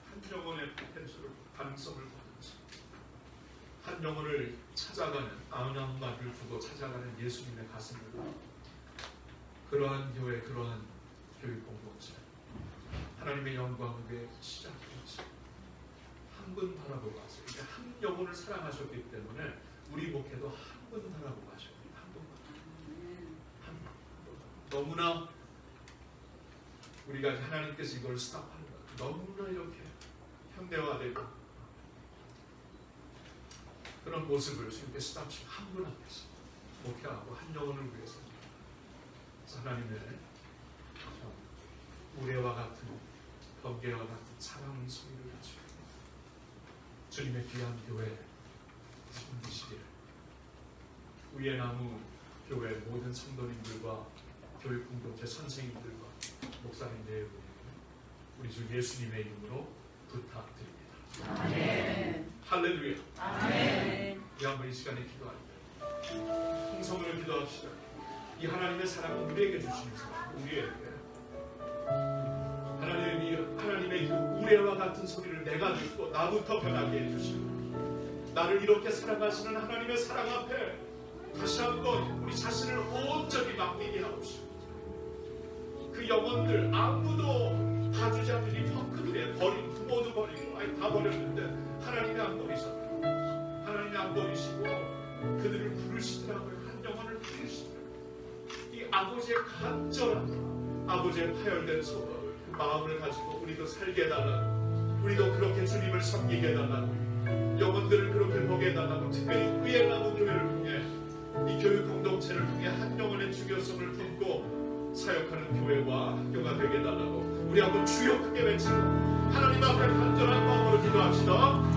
한 영혼의 포텐셜을 가능성을 보면서 한 영혼을 찾아가는 아우나무마를 두고 찾아가는 예수님의 가슴을 그러한 교회, 그러한 교육 공동체 하나님의 영광을 위해 시작하면서 한 분 바라보고 가세요. 이제 한 영혼을 사랑하셨기 때문에 우리 목회도 한 분 바라보고 가셔야 돼요. 한 분. 너무나 우리가 하나님께서 이걸 스탑하는 것 같아요. 너무나 이렇게 현대화되고 그런 모습을 주님께 스탑시키고 한 분 앞에서 목회하고 한 영혼을 위해서 하나님의 우레와 같은 번개와 같은 사랑 소리를 가지고 주님의 귀한 교회 섬기시기를 위의 나무 교회 모든 성도님들과 교육 공동체 선생님들과 목사님 내외 우리 주 예수님의 이름으로 부탁드립니다. 아멘. 할렐루야. 아멘. 우리 한번 이 시간에 기도합니다. 통성을 기도합시다. 이 하나님의 사랑은 우리에게 주시는 사랑, 우리에게 하나님의 이 우레와 같은 소리를 내가 듣고 나부터 변하게 해주시고 나를 이렇게 사랑하시는 하나님의 사랑 앞에 다시 한번 우리 자신을 온전히 맡기게 하옵시고 그 영혼들 아무도 봐주지 않는 이 펑크들의 버린 부모도 버리고 아예 다 버렸는데 하나님이 안 버리셨어요. 하나님이 안 버리시고 그들을 부르시더라고요. 한 영혼을 부르시더라고요. 이 아버지의 간절한, 아버지의 파열된 소원, 그 마음을 가지고 우리도 살게 해달라고, 우리도 그렇게 주님을 섬기게 해달라고, 영혼들을 그렇게 보게 해달라고, 특별히 의예나무 교회를 통해, 이 교육 공동체를 통해 한 영혼의 중요성을 품고 사역하는 교회와 학교가 되게 해달라고 우리 한번 주여 크게 외치고 하나님 앞에 간절한 마음으로 기도합시다.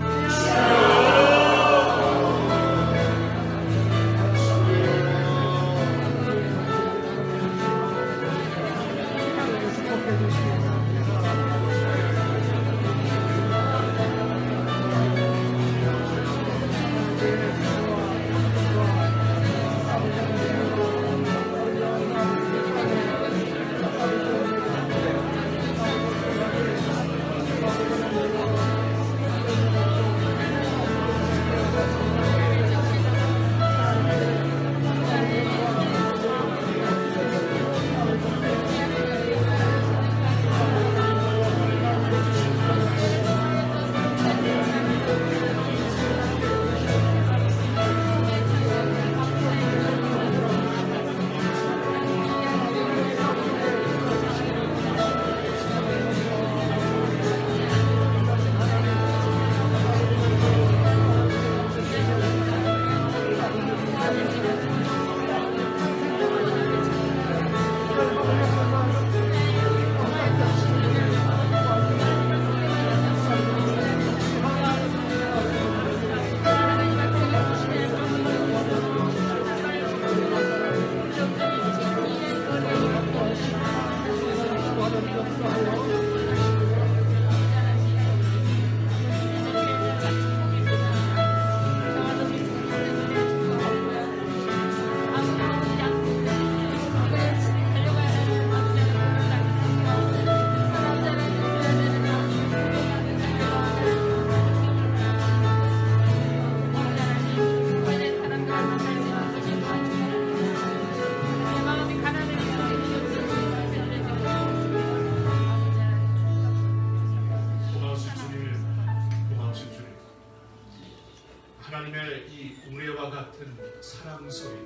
하나님의 이 우레와 같은 사랑 소리,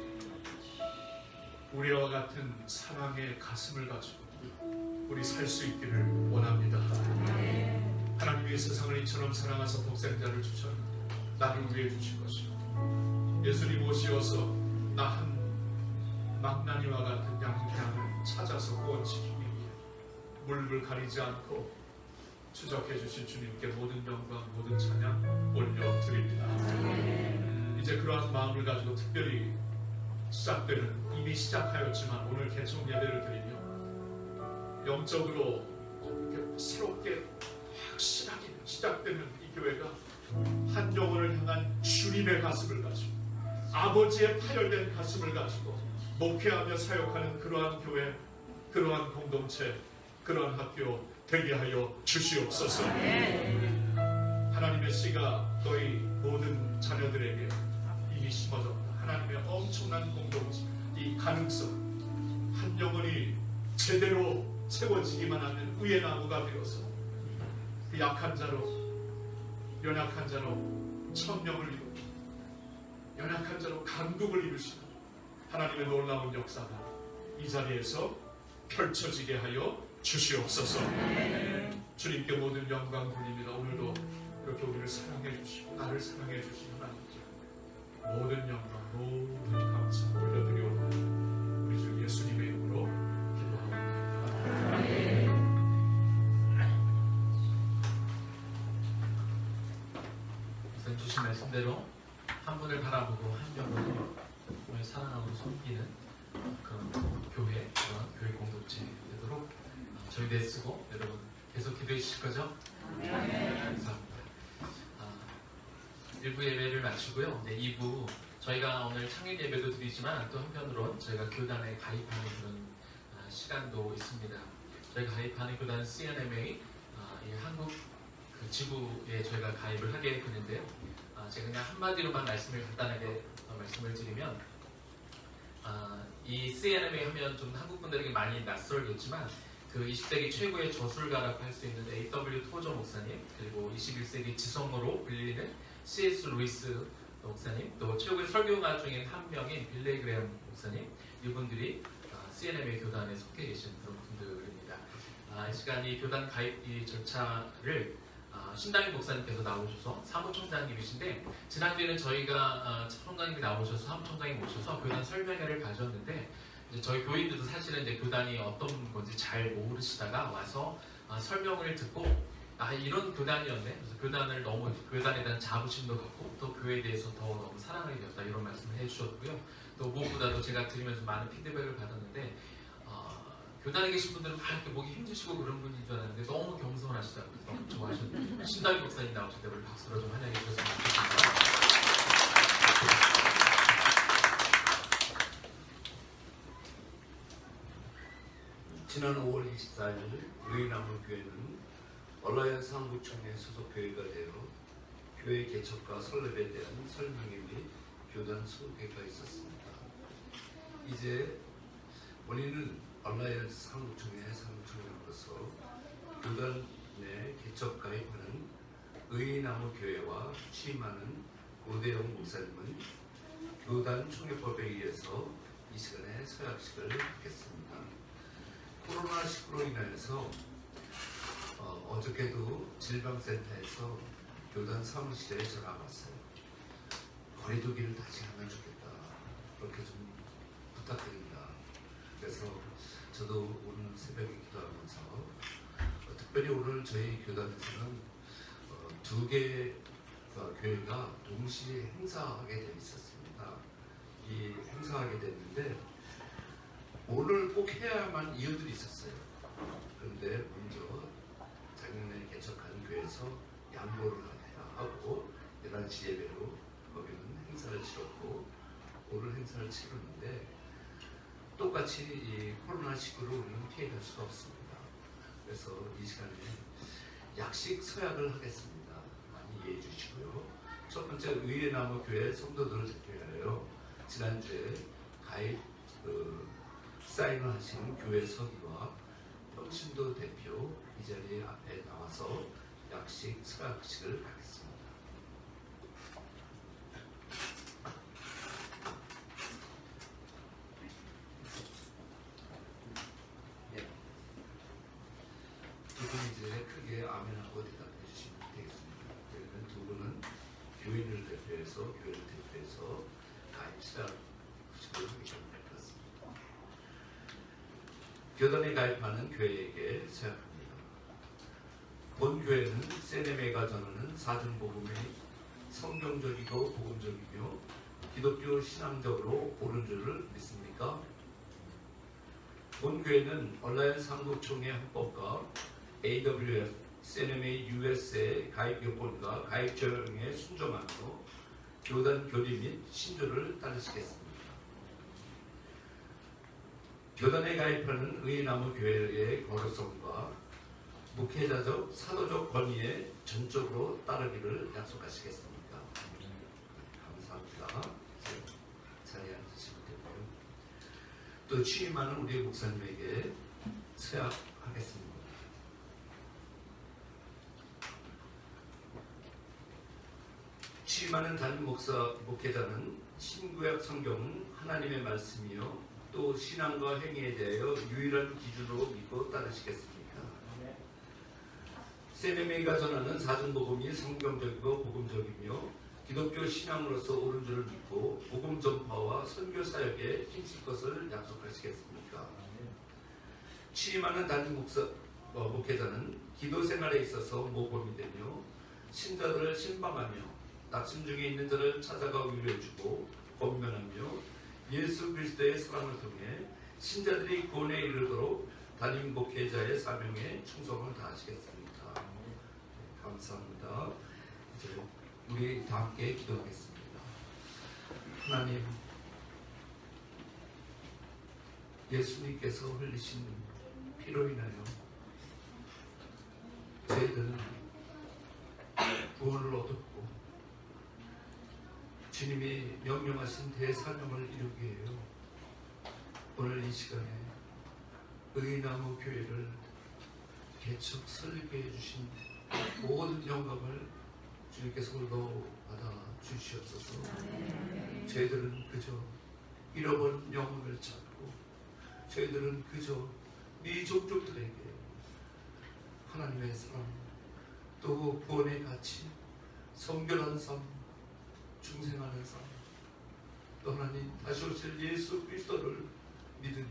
우레와 같은 사랑의 가슴을 가지고 우리 살 수 있기를 원합니다. 하나님이 세상을 이처럼 사랑하사 독생자를 주셨는데 나를 위해 주신 것이요 예수님 오시어서 나 한 망나니와 같은 양을 찾아서 구원시키기 위해 물을 가리지 않고 추적해 주신 주님께 모든 영광, 모든 찬양 올려드립니다. 이제 그러한 마음을 가지고 특별히 시작되는, 이미 시작하였지만 오늘 개총 예배를 드리며 영적으로 이렇게 새롭게 확실하게 시작되는 이 교회가 한 영혼을 향한 주님의 가슴을 가지고 아버지의 파열된 가슴을 가지고 목회하며 사역하는 그러한 교회, 그러한 공동체, 그러한 학교 되게 하여 주시옵소서. 하나님의 씨가 너희 모든 자녀들에게 이미 심어졌다. 하나님의 엄청난 공동체, 이 가능성, 한 영혼이 제대로 채워지기만 하면 의의 나무가 되어서 그 약한 자로, 연약한 자로 천명을 이루고 연약한 자로 강국을 이루시는 하나님의 놀라운 역사가 이 자리에서 펼쳐지게 하여 주시옵소서. 주님께 모든 영광 돌립니다. 오늘도 이렇게 우리를 사랑해 주시고 나를 사랑해 주신 하나님께 모든 영광, 모든 감사 올려드리오니 우리 주 예수님의 이름으로 기도하옵나이다. 우선 주신 말씀대로 한 분을 바라보고 한 영혼을 사랑하고 섬기는 그런 교회, 그런 교회 공동체 되도록 저희 애쓰고 여러분 계속 기도해 주실 거죠? 네. 감사합니다. 1부 예배를 마치고요. 네, 2부 저희가 오늘 창립 예배도 드리지만 또 한편으로는 저희가 교단에 가입하는 그런 시간도 있습니다. 저희가 가입하는 교단 CNMA 이 한국 그 지부에 저희가 가입을 하게 되는데요. 제가 그냥 한마디로만 말씀을 간단하게 말씀을 드리면 이 CNMA 하면 좀 한국 분들에게 많이 낯설겠지만 그 20세기 최고의 저술가라고 할 수 있는 A.W. 토저 목사님, 그리고 21세기 지성으로 불리는 C.S. 루이스 목사님, 또 최고의 설교가 중에 한 명인 빌레이 그레엄 목사님, 이분들이 CNMA 교단에 속해 계신 그런 분들입니다. 이 시간 이 교단 가입 이 절차를 신당임 목사님께서 나오셔서 사무총장님이신데, 지난주에는 저희가 총장님이 나오셔서 사무총장님 모셔서 교단 설명회를 가졌는데, 이제 저희 교인들도 사실은 이제 교단이 어떤 건지 잘 모르시다가 와서 설명을 듣고 이런 교단이었네. 그래서 교단에 대한 자부심도 갖고 또 교회에 대해서 더 너무 사랑하게 되었다, 이런 말씀을 해주셨고요. 또 무엇보다도 제가 들으면서 많은 피드백을 받았는데, 교단에 계신 분들은 막 이렇게 목이 힘드시고 그런 분인 줄 알았는데 너무 겸손하시다고 너무 좋아하셨는데, 신다윗 목사님 나오실 때 우리 박수로 좀 환영해 주셨으면 좋겠습니다. 지난 5월 24일 의나무교회는 얼라이언스 한국총회 소속 교회가 되어 교회 개척과 설립에 대한 설명회 및 교단 소개가 있었습니다. 이제 우리는 얼라이언스 한국총회 사무총회로서 교단 내 개척 가입하는 의나무교회와 취임하는 오대영 목사님은 교단 총회법에 의해서 이 시간에 서약식을 하겠습니다. 코로나19로 인하여서 어저께도 질병센터에서 교단 사무실에 전화가 왔어요. 거리두기를 다시 하면 좋겠다, 그렇게 좀 부탁드립니다. 그래서 저도 오늘 새벽에 기도하면서 특별히 오늘 저희 교단에서는 두 개의 교회가 동시에 행사하게 되어 있었습니다. 이 행사하게 됐는데 오늘 꼭 해야만 이유들이 있었어요. 그런데 먼저 작년에 개척한 교회에서 양보를 해야 하고 11시 예배로 거기는 행사를 치렀고 오늘 행사를 치렀는데, 똑같이 이 코로나19로 우리는 피해갈 수가 없습니다. 그래서 이 시간에 약식 서약을 하겠습니다. 많이 이해해 주시고요. 첫 번째, 의회나무교회 성도들을 대표하여 지난주에 가입 사인을 하신 교회 서기와 평신도 대표 이 자리에 앞에 나와서 약식 서약식을 하겠습니다. 두 분이 이제 크게 아멘하고 대답해 주시면 되겠습니다. 그러면 두 분은 교인을 대표해서 교회를 대표해서 가입 서약식을 하기 될 것 같습니다. 교단에 가입하는 교회에게 서약합니다. 본 교회는 세네메가 전하는 사전복음의 성경적이고 복음적이며 기독교 신앙적으로 옳은 줄을 믿습니까? 본 교회는 얼라이언스 한국총회 헌법과 AWF, 세네메 USA 가입 요건과 가입 조항에 순종하며 교단 교리 및 신조를 따르시겠습니다. 교단에 가입하는 의나무교회의 거룩성과 목회자적, 사도적 권위에 전적으로 따르기를 약속하시겠습니까? 감사합니다. 자리에 앉으시면 되고요. 또 취임하는 우리 목사님에게 서약하겠습니다. 취임하는 담임 목회자는 신구약 성경은 하나님의 말씀이요 또 신앙과 행위에 대하여 유일한 기준으로 믿고 따르시겠습니까? 세네메가 전하는 사전복음이 성경적이고 복음적이며 기독교 신앙으로서 옳은 줄을 믿고 복음 전파와 선교 사역에 힘쓸 것을 약속하시겠습니까? 취임하는 담임 목회자는 기도 생활에 있어서 모범이 되며 신자들을 신방하며 낙심 중에 있는 자를 찾아가 위로해주고 권면하며 예수 그리스도의 사랑을 통해 신자들이 구원에 이르도록 담임 목회자의 사명에 충성을 다하시겠습니다. 감사합니다. 이제 우리 다 함께 기도하겠습니다. 하나님, 예수님께서 흘리신 피로 인하여 저희들은 구원을 얻었고 주님이 명령하신 대사명을 이루기 위하여 오늘 이 시간에 의나무 교회를 개척 설립해 주신 모든 영광을 주님께서 오늘도 받아 주시옵소서. 저희들은 그저 잃어버린 영혼을 찾고 저희들은 그저 미족족들에게 하나님의 사랑 또 구원의 가치 성결한 삶 중생하는 삶 또 하나님 다시 오실 예수 그리스도를 믿으며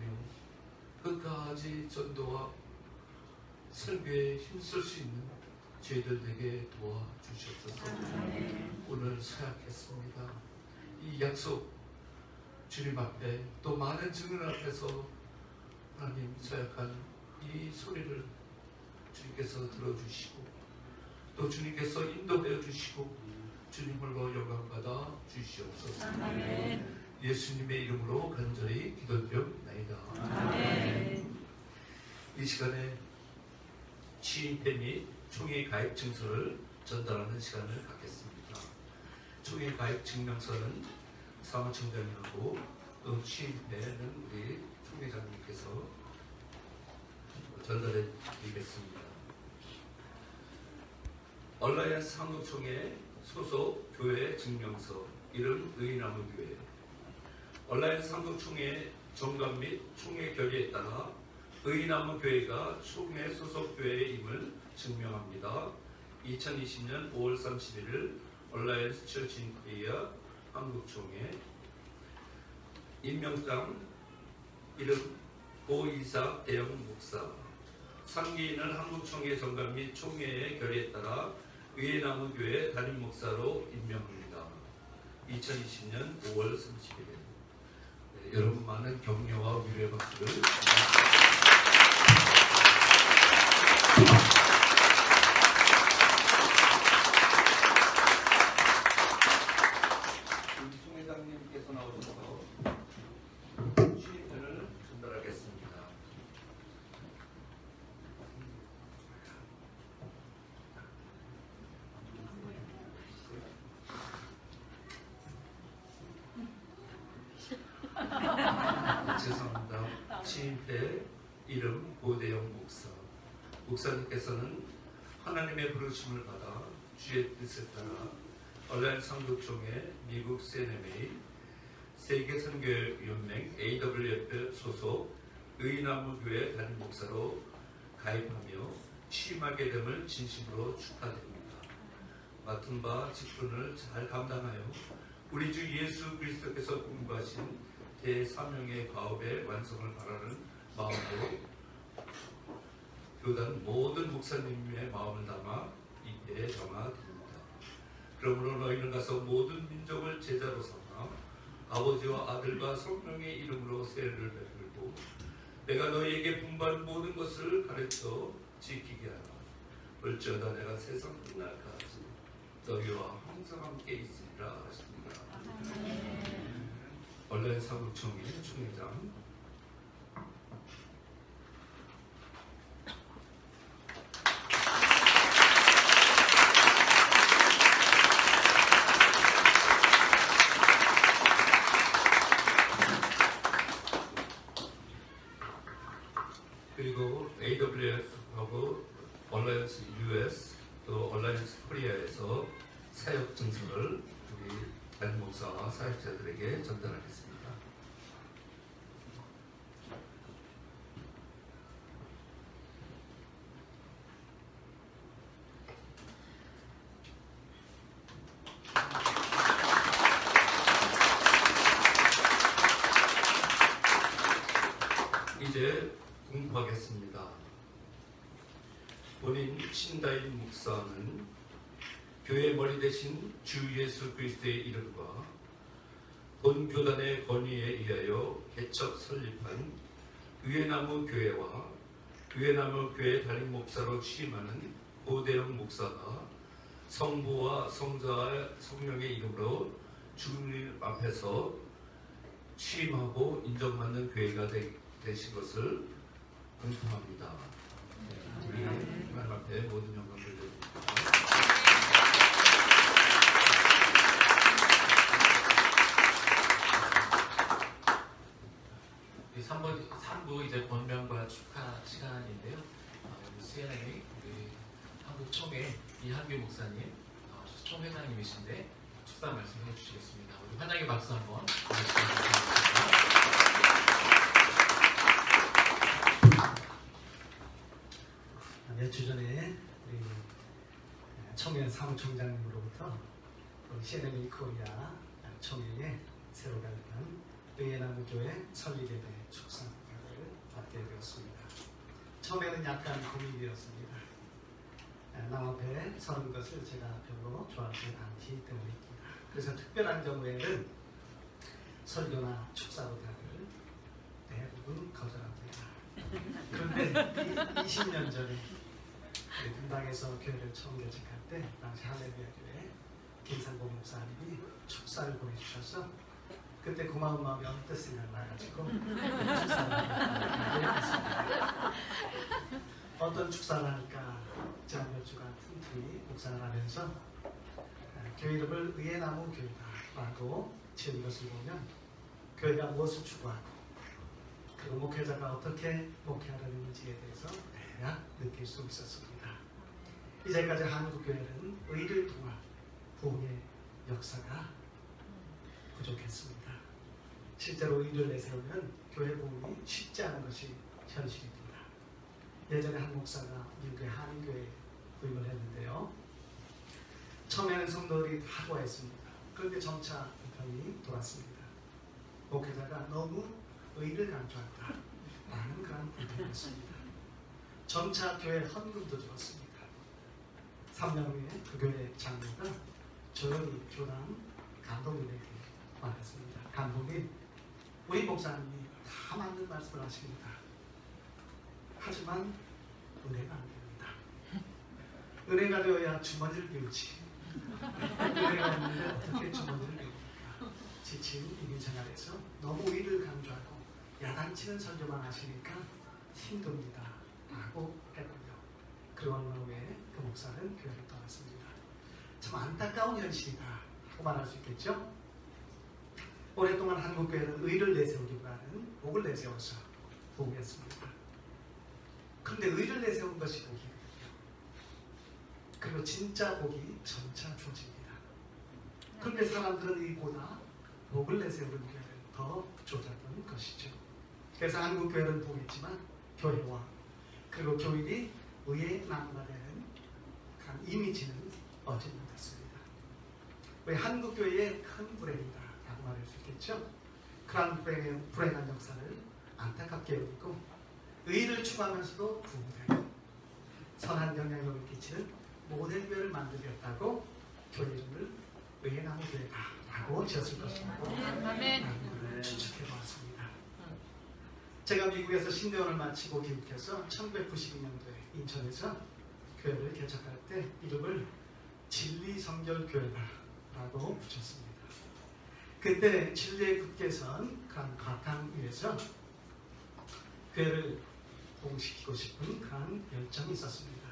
끝까지 전도와 설교에 힘쓸 수 있는 저희들에게 도와주시옵소서. 오늘 서약했습니다. 이 약속 주님 앞에 또 많은 증인 앞에서 하나님 서약한 이 소리를 주님께서 들어주시고 또 주님께서 인도되어 주시고 주님 홀로 영광받아 주시옵소서. 예수님의 이름으로 간절히 기도드리옵나이다. 이 시간에 취임패 및 총회 가입 증서를 전달하는 시간을 갖겠습니다. 총회 가입 증명서는 사무총장님하고 또 취임패는 우리 총회장님께서 전달해 드리겠습니다. 얼라이언스 한국총회 소속 교회 증명서 이름 의나무교회 얼라이언스 한국총회 정관 및 총회 결의에 따라 의나무교회가 총회 소속 교회임을 증명합니다. 2020년 5월 31일 얼라이언스 처치 인 코리아 한국총회 임명장 이름 오이삭 대영 목사 상기인은 한국총회 정관 및 총회의 결의에 따라 의나무교회 담임 목사로 임명합니다. 2020년 5월 31일 여러분 많은 격려와 위로의 박수를 우리 총회장님께서 나오셔서 취임표를 전달하겠습니다. 죄송합니다. 취임패 이름 고대영 목사. 목사님께서는 하나님의 부르심을 받아 주의 뜻에 따라 얼라이언스 한국총회 미국 CNMA 세계선교연맹 AWF 소속 의나무교회 담임 목사로 가입하며 취임하게 됨을 진심으로 축하드립니다. 맡은 바 직분을 잘 감당하여 우리 주 예수 그리스도께서 공부하신 대사명의 과업의 완성을 바라는 마음으로 교단 모든 목사님의 마음을 담아 입에 담아드립니다. 그러므로 너희는 가서 모든 민족을 제자로 삼아 아버지와 아들과 성령의 이름으로 세례를 베풀고 내가 너희에게 분부한 모든 것을 가르쳐 지키게 하라. 볼지어다 내가 세상 끝날까지 너희와 항상 함께 있으리라 하십니다. 얼라이언스 한국총회 총회장 그리고 AWF하고 얼라이언스 US 또 얼라이언스 코리아에서 사역 증서를 우리 담임 목사와 사역자들에게 전달하겠습니다. 이제 공부하겠습니다. 본인 신다인 목사는 교회 머리 대신 주 예수 그리스도의 이름과 본 교단의 권위에 의하여 개척 설립한 의회나무 교회와 의회나무 교회 담임 목사로 취임하는 고대영 목사가 성부와 성자와 성령의 이름으로 주님 앞에서 취임하고 인정받는 교회가 되신 것을 공통합니다. 우리 하나님 앞에 모든 영광을 드립니다. 이 3부 이제 권면과 축하 시간인데요. 우리 CNM이 축사 말씀해 주시겠습니다. 우리 환영의 박수 한번 보내주시겠습니다. 몇 주 전에 우리 청년 사무총장님으로부터 우리 CNMA 코리아 청년의 새로 가득한 의예나무교회 설립예배 축사를 받게 되었습니다. 처음에는 약간 고민이 되었습니다. 남 앞에 서는 것을 제가 별로 좋아하지 않기 때문입니다. 그래서 특별한 경우에는 설교나 축사 부탁을 대부분 거절합니다. 그런데 20년 전에 분당에서 교회를 처음 개척할 때 당시 할렐루야 교회 김상봉 목사님이 축사를 보내주셔서 그때 고마운 마음이 언뜻 생각나가지고 축사를 했습니다. 어떤 축사를 하니까 지난 몇 주간 틈틈이 묵상을 하면서 교회 이름을 의예나무 교회다라고 지은 것을 보면 교회가 무엇을 추구하고 그리고 목회자가 어떻게 목회하려는지에 대해서 대략 느낄 수 있었습니다. 이제까지 한국교회는 의를 통한 부흥의 역사가 부족했습니다. 실제로 의를 내세우면 교회 부흥이 쉽지 않은 것이 현실입니다. 예전에 한 목사가 미국의 한인교회에 부임을 했는데요. 처음에는 성도들이 다 좋아했습니다. 그런데 점차 불편이 돌았습니다. 목회자가 너무 의를 강조한다 라는 그런 불평이었습니다. 점차 교회 헌금도 줄었습니다. 3년 후에 그 교회 장로가 조용히 교단 감독님에게 말했습니다. 감독님, 우리 목사님이 다 맞는 말씀을 하십니다. 하지만 은혜가 안 됩니다. 은혜가 되어야 주머니를 비우지. 은혜가 없는데 어떻게 주머니를 비웁니까? 지친 이민 생활에서 너무 의를 강조하고 야단치는 설교만 하시니까 힘듭니다. 라고 했군요. 그리고 얼마 후에 그 목사는 교회를 떠났습니다. 참 안타까운 현실이다 라고 말할 수 있겠죠. 오랫동안 한국교회는 의를 내세우기보다는 복을 내세워서 부흥했습니다. 그런데 의를 내세운 것이 복이거든요. 그리고 진짜 복이 점차 주어집니다. 그런데 사람들은 이보다 복을 내세우는 교회를 더 쫓았던 것이죠. 그래서 한국교회는 복이지만 교회와 그리고 교인이 의의 나무가 되는 그런 이미지는 어지 못했습니다. 왜 한국교회의 큰 불행이다 라고 말할 수 있겠죠. 그런 불행한 역사를 안타깝게 여기고 의를 추구하면서도 부흥되고 선한 영향력을 끼치는 모델교회를 만들겠다고 교회 이름을 의의 나무 교회다 라고 지었을 것이라고 나는 추측해 보았습니다. 제가 미국에서 신대원을 마치고 귀국해서 1992년도에 인천에서 교회를 개척할 때 이름을 진리성결교회다라고 붙였습니다. 그때 진리에 굳게 선 그런 바탕 위에서 교회를 부흥시키고 싶은 그런 열정이 있었습니다.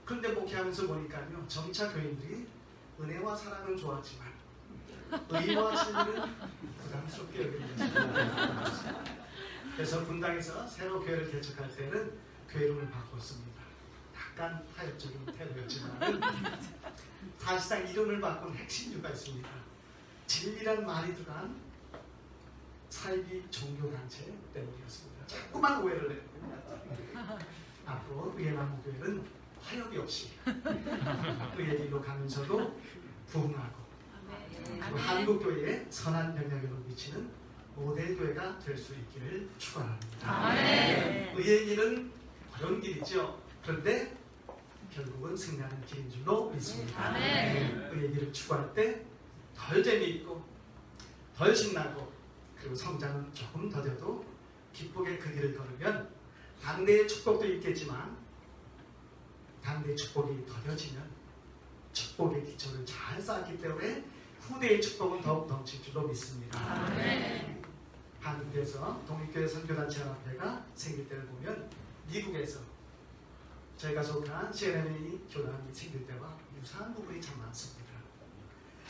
그런데 목회하면서 보니까요, 점차 교인들이 은혜와 사랑은 좋아하지만 의와 진리는 부담스럽게 여기는 것입니다. 그래서 분당에서 새로 교회를 개척할 때는 교회 이름을 바꿨습니다. 약간 타협적인 태도였지만 사실상 이름을 바꾼 핵심 이유가 있습니다. 진리란 말이 들어간 사이비 종교단체 때문이었습니다. 자꾸만 오해를 했거든요. 앞으로 의예나무교회는 화협이 없이 의의 길로 가면서도 부흥하고 그리고 한국교회에 선한 영향력을 미치는 모델교회가 될 수 있기를 축원합니다. 의의 길은 어려운 길이죠. 그런데 결국은 승리하는 길인 줄로 믿습니다. 의의 길을 추구할 때 덜 재미있고 덜 신나고 그리고 성장은 조금 더뎌도 기쁘게 그 길을 걸으면 당대의 축복도 있겠지만 당대의 축복이 더뎌지면 축복의 기초를 잘 쌓았기 때문에 후대의 축복은 더욱 넘칠 줄로 믿습니다. 한국에서 독립교회 선교단체연합회가 생길 때를 보면 미국에서 저희가 속한 CNMA 교단이 생길 때와 유사한 부분이 참 많습니다.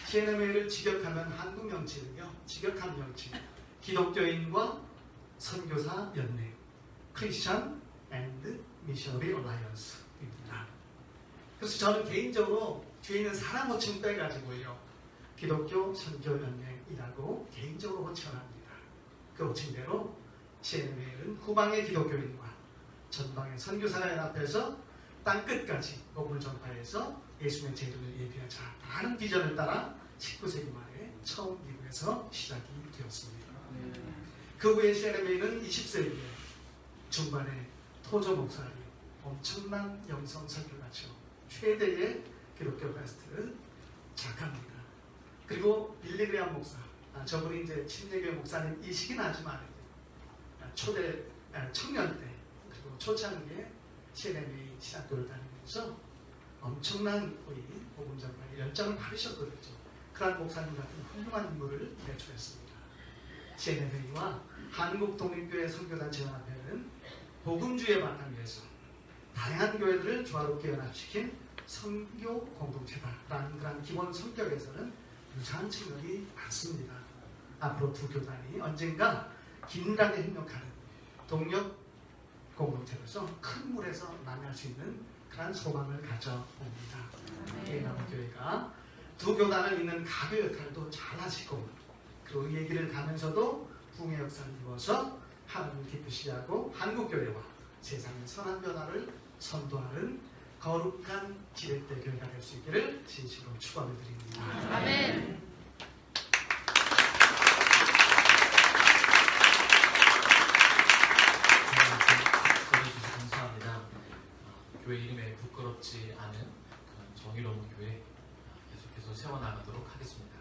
CNMA를 직역하면 한국 명칭은요, 직역한 명칭 기독교인과 선교사 연맹 크리스천 앤드 미셔너리 얼라이언스입니다. 그래서 저는 개인적으로 뒤에 있는 사람 호칭 빼가지고요, 기독교 선교연맹이라고 개인적으로 호칭합니다. 그 호칭대로 CNMA는 후방의 기독교인과 전방의 선교사가 연합해서 땅끝까지 복음을 전파해서 예수님의 재림을 예비하자 라는 비전을 따라 19세기 말에 처음 미국에서 시작이 되었습니다. 그 후에 CNMA는 20세기 중반에 토조 목사님 엄청난 영성 설교가죠. 최대의 기독교 페스트를 시작합니다. 그리고 빌리그레암 목사, 저분이 이제 침례교회 목사님이시긴 하지만 초대 청년 때 그리고 초창기에 CNMA 신학교를 다니면서 엄청난 우리 복음 전파에 열정을 받으셨거든요. 그런 목사님 같은 훌륭한 인물을 배출했습니다. CNMA와 한국독립교회 선교단체 연합회는 복음주의 바탕에서 다양한 교회들을 조화롭게 연합시킨 선교 공동체다라는 그런 기본 성격에서는 유사한 측면이 많습니다. 앞으로 두 교단이 언젠가 긴밀하게 협력하는 동력 공동체로서 큰 물에서 만날 수 있는 그런 소망을 가져옵니다. 예나무교회가 두 교단을 잇는 가교 역할도 잘 하시고 그리고 이 얘기를 가면서도 붕의 역사를 이루어서 하나님을 기쁘시게 하고 한국교회와 세상의 선한 변화를 선도하는 거룩한 지렛대 교회가 될 수 있기를 진심으로 축원을 드립니다. 아멘. 들어주셔서 감사합니다. 교회 이름에 부끄럽지 않은 그런 정의로운 교회 계속해서 세워나가도록 하겠습니다.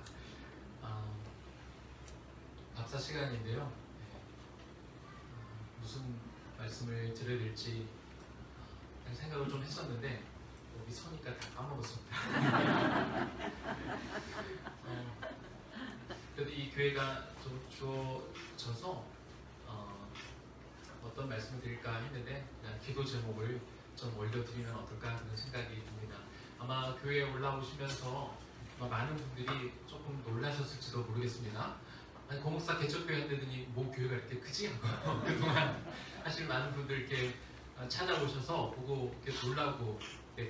답사 시간인데요. 무슨 말씀을 드려야 될지 생각을 좀 했었는데 여기 서니까 다 까먹었습니다. 그래도 이 교회가 좀 주어져서 어떤 말씀을 드릴까 했는데 그냥 기도 제목을 좀 올려드리면 어떨까 하는 생각이 듭니다. 아마 교회에 올라오시면서 아마 많은 분들이 조금 놀라셨을지도 모르겠습니다. 아니, 고목사 개척교회 한다더니 뭐 교회가 이렇게 크지 않고 그동안 사실 많은 분들 이렇게 찾아오셔서 보고 이렇게 놀라고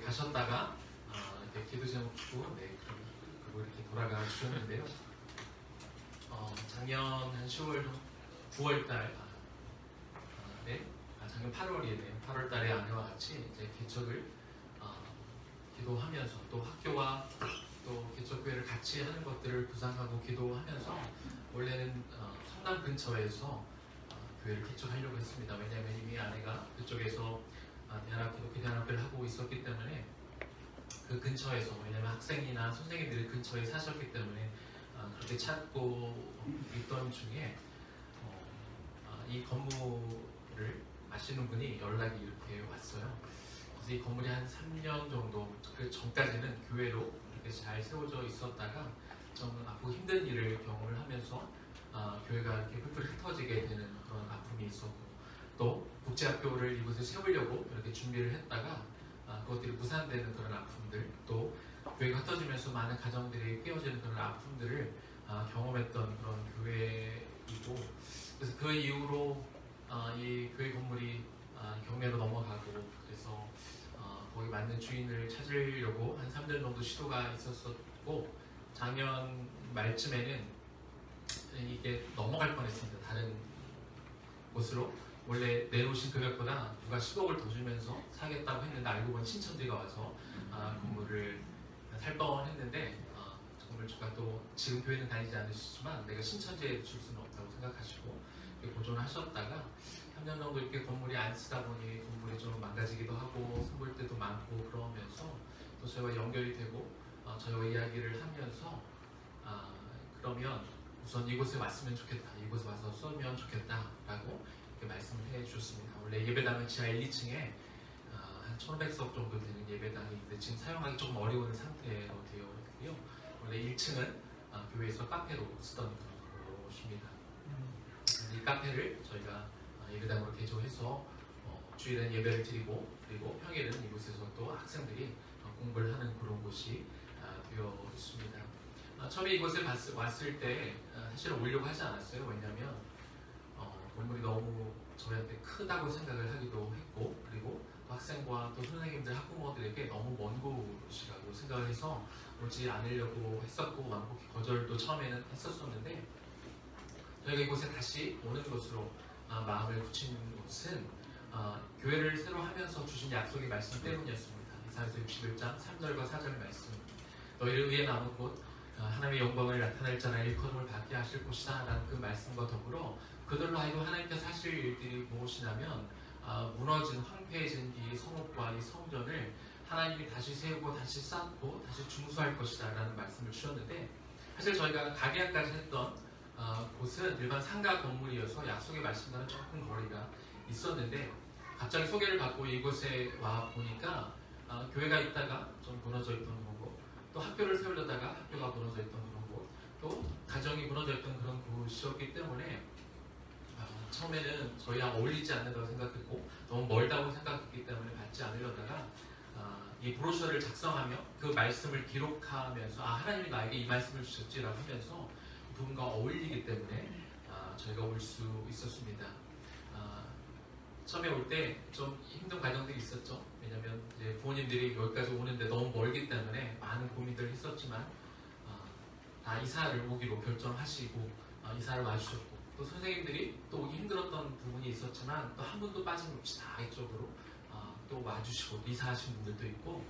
가셨다가 이렇게 기도 제목 주고 그리고 이렇게 돌아가 주셨는데요. 작년 한 10월 9월달 작년 8월이네요. 8월달에 아내와 같이 이제 개척을 기도하면서 또 학교와 또 개척교회를 같이 하는 것들을 구상하고 기도하면서 원래는 성남 근처에서 교회를 개척하려고 했습니다. 왜냐하면 이미 아내가 그쪽에서 기독교대학교를 하고 있었기 때문에 그 근처에서 왜냐하면 학생이나 선생님들이 근처에 사셨기 때문에 그렇게 찾고 있던 중에 이 건물을 아시는 분이 연락이 이렇게 왔어요. 그래서 이 건물이 한 3년 정도 그 전까지는 교회로 이렇게 잘 세워져 있었다가 좀 아프고 힘든 일을 경험을 하면서 교회가 이렇게 풀풀 흩어지게 되는 그런 아픔이 있었고 또 국제학교를 이곳에 세우려고 이렇게 준비를 했다가 그것들이 무산되는 그런 아픔들 또 교회가 흩어지면서 많은 가정들이 깨어지는 그런 아픔들을 경험했던 그런 교회이고 그래서 그 이후로 이 교회 건물이 경매로 넘어가고 그래서 거기 맞는 주인을 찾으려고 한 3년 정도 시도가 있었었고 작년 말쯤에는 이게 넘어갈 뻔했습니다. 다른 곳으로 원래 내놓으신 금액보다 누가 10억을 더 주면서 사겠다고 했는데 알고 보니 신천지가 와서 건물을 살 뻔했는데 정말 제가 또 지금 교회는 다니지 않으시지만 내가 신천지에 줄 수는 없다고 생각하시고 보존을 하셨다가 3년 정도 이렇게 건물이 안 쓰다 보니 건물이 좀 망가지기도 하고 손볼 때도 많고 그러면서 또 저희와 연결이 되고 저희와 이야기를 하면서 그러면 우선 이곳에 왔으면 좋겠다, 이곳에 와서 쏘면 좋겠다라고 이렇게 말씀을 해주셨습니다. 원래 예배당은 지하 1, 2층에 한 1,500석 정도 되는 예배당이 있는데 지금 사용하기 조금 어려운 상태로 되어 있고요. 원래 1층은 교회에서 카페로 쓰던 그런 곳입니다. 이 카페를 저희가 예배당으로 개조해서 주일엔 예배를 드리고 그리고 평일에는 이곳에서 또 학생들이 공부를 하는 그런 곳이 되어 있습니다. 처음에 이곳에 왔을 때 사실은 오려고 하지 않았어요. 왜냐하면 건물이 너무 저희한테 크다고 생각을 하기도 했고 그리고 학생과 또 선생님들, 학부모들에게 너무 먼 곳이라고 생각을 해서 오지 않으려고 했었고 완곡히 거절도 처음에는 했었었는데 저희가 이곳에 다시 오는 것으로 마음을 굳힌 것은 교회를 새로 하면서 주신 약속의 말씀 때문이었습니다. 이사야서 61장 3절과 4절 말씀, 너희를 위해 남은 곳 하나님의 영광을 나타낼 자나 일컬음을 받게 하실 곳이다 라는 그 말씀과 더불어 그들로 하여금 하나님께서 하실 일들이 무엇이냐면 무너진 황폐해진 이 성읍과 이 성전을 하나님이 다시 세우고 다시 쌓고 다시 중수할 것이다 라는 말씀을 주셨는데, 사실 저희가 가계약까지 했던 곳은 일반 상가 건물이어서 약속의 말씀과는 조금 거리가 있었는데, 갑자기 소개를 받고 이곳에 와 보니까 교회가 있다가 좀 무너져 있던 그런 곳, 또 학교를 세우려다가 학교가 무너져 있던 그런 곳, 또 가정이 무너져 있던 그런 곳이었기 때문에 처음에는 저희와 어울리지 않는다고 생각했고 너무 멀다고 생각했기 때문에 받지 않으려다가 이 브로셔를 작성하며 그 말씀을 기록하면서 하나님이 나에게 이 말씀을 주셨지라고 하면서 부분과 어울리기 때문에 저희가 올 수 있었습니다. 처음에 올 때 좀 힘든 과정들이 있었죠. 왜냐하면 이제 부모님들이 여기까지 오는데 너무 멀기 때문에 많은 고민들을 했었지만 다 이사를 오기로 결정하시고 이사를 와주셨고, 또 선생님들이 또 오기 힘들었던 부분이 있었지만 또 한 분도 빠짐없이 다 이쪽으로 또 와주시고 이사하신 분들도 있고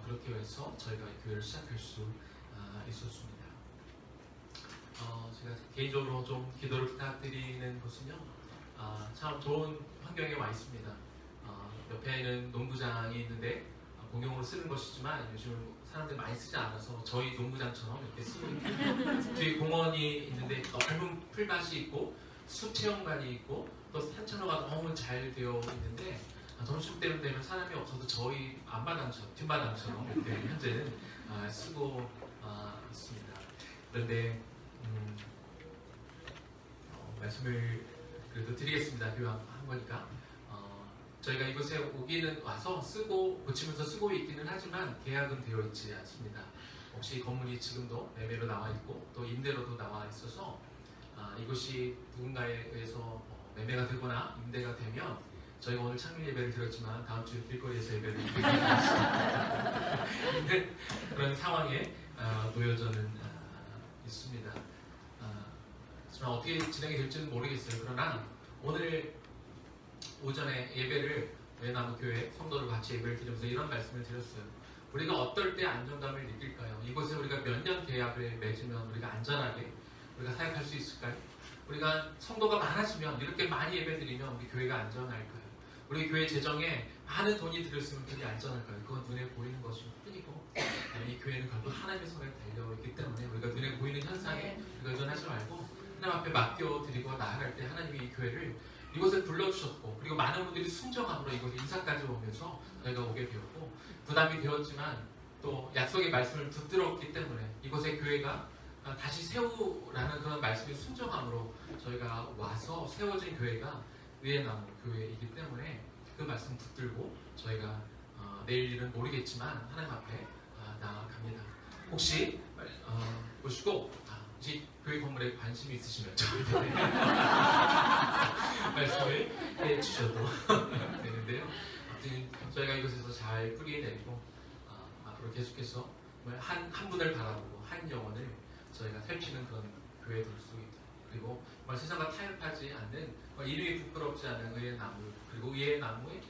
그렇게 해서 저희가 교회를 시작할 수 있었습니다. 제가 개인적으로 좀 기도를 부탁드리는 것은요, 참 좋은 환경에 와 있습니다. 옆에는 농구장이 있는데 공용으로 쓰는 것이지만 요즘 사람들이 많이 쓰지 않아서 저희 농구장처럼 이렇게 쓰고 있고, 뒤에 공원이 있는데 넓은 풀밭이 있고 숲 체험관이 있고 또 산천어가 너무 잘 되어 있는데 점심때는 되면 사람이 없어서 저희 앞마당처럼 뒷마당처럼 이렇게 현재는 쓰고 있습니다. 그런데 말씀을 그래도 드리겠습니다. 교회한 거니까 저희가 이곳에 오기는 와서 쓰고 고치면서 쓰고 있기는 하지만 계약은 되어 있지 않습니다. 혹시 건물이 지금도 매매로 나와 있고 또 임대로도 나와 있어서 이곳이 누군가에 의해서 매매가 되거나 임대가 되면 저희가 오늘 창립 예배를 드렸지만 다음 주에 길거리에서 예배를 드리는 그런 상황에 놓여져는 있습니다. 하지만 어떻게 진행이 될지는 모르겠어요. 그러나 오늘 오전에 예배를 외나무교회 성도들 같이 예배를 드리면서 이런 말씀을 드렸어요. 우리가 어떨 때 안정감을 느낄까요? 이곳에 우리가 몇 년 계약을 맺으면 우리가 안전하게 우리가 사역할 수 있을까요? 우리가 성도가 많아지면 이렇게 많이 예배드리면 우리 교회가 안전할까요? 우리 교회 재정에 많은 돈이 들었으면 그게 안전할까요? 그건 눈에 보이는 것일 뿐이고 이 교회는 결국 하나님의 손에 달려있기 때문에 우리가 눈에 보이는 현상에 의존하지 말고 하나님 앞에 맡겨드리고 나아갈 때 하나님이 이 교회를 이곳에 불러주셨고, 그리고 많은 분들이 순정함으로 이곳에 인사까지 오면서 저희가 오게 되었고 부담이 되었지만 또 약속의 말씀을 붙들었기 때문에 이곳의 교회가 다시 세우라는 그런 말씀이 순정함으로 저희가 와서 세워진 교회가 위에 나무 교회이기 때문에 그 말씀 붙들고 저희가 내일 일은 모르겠지만 하나님 앞에 나아갑니다. 혹시 보시고 혹시 교회 건물에 관심이 있으시면 저희한테 말씀을 해주셔도 되는데요. 아무튼 저희가 이곳에서 잘 뿌리내리고 앞으로 계속해서 한 분을 바라보고 한 영혼을 저희가 살피는 그런 교회 될 수 있도록, 그리고 세상과 타협하지 않는 이름이 부끄럽지 않은 의의 나무, 그리고 의의 나무에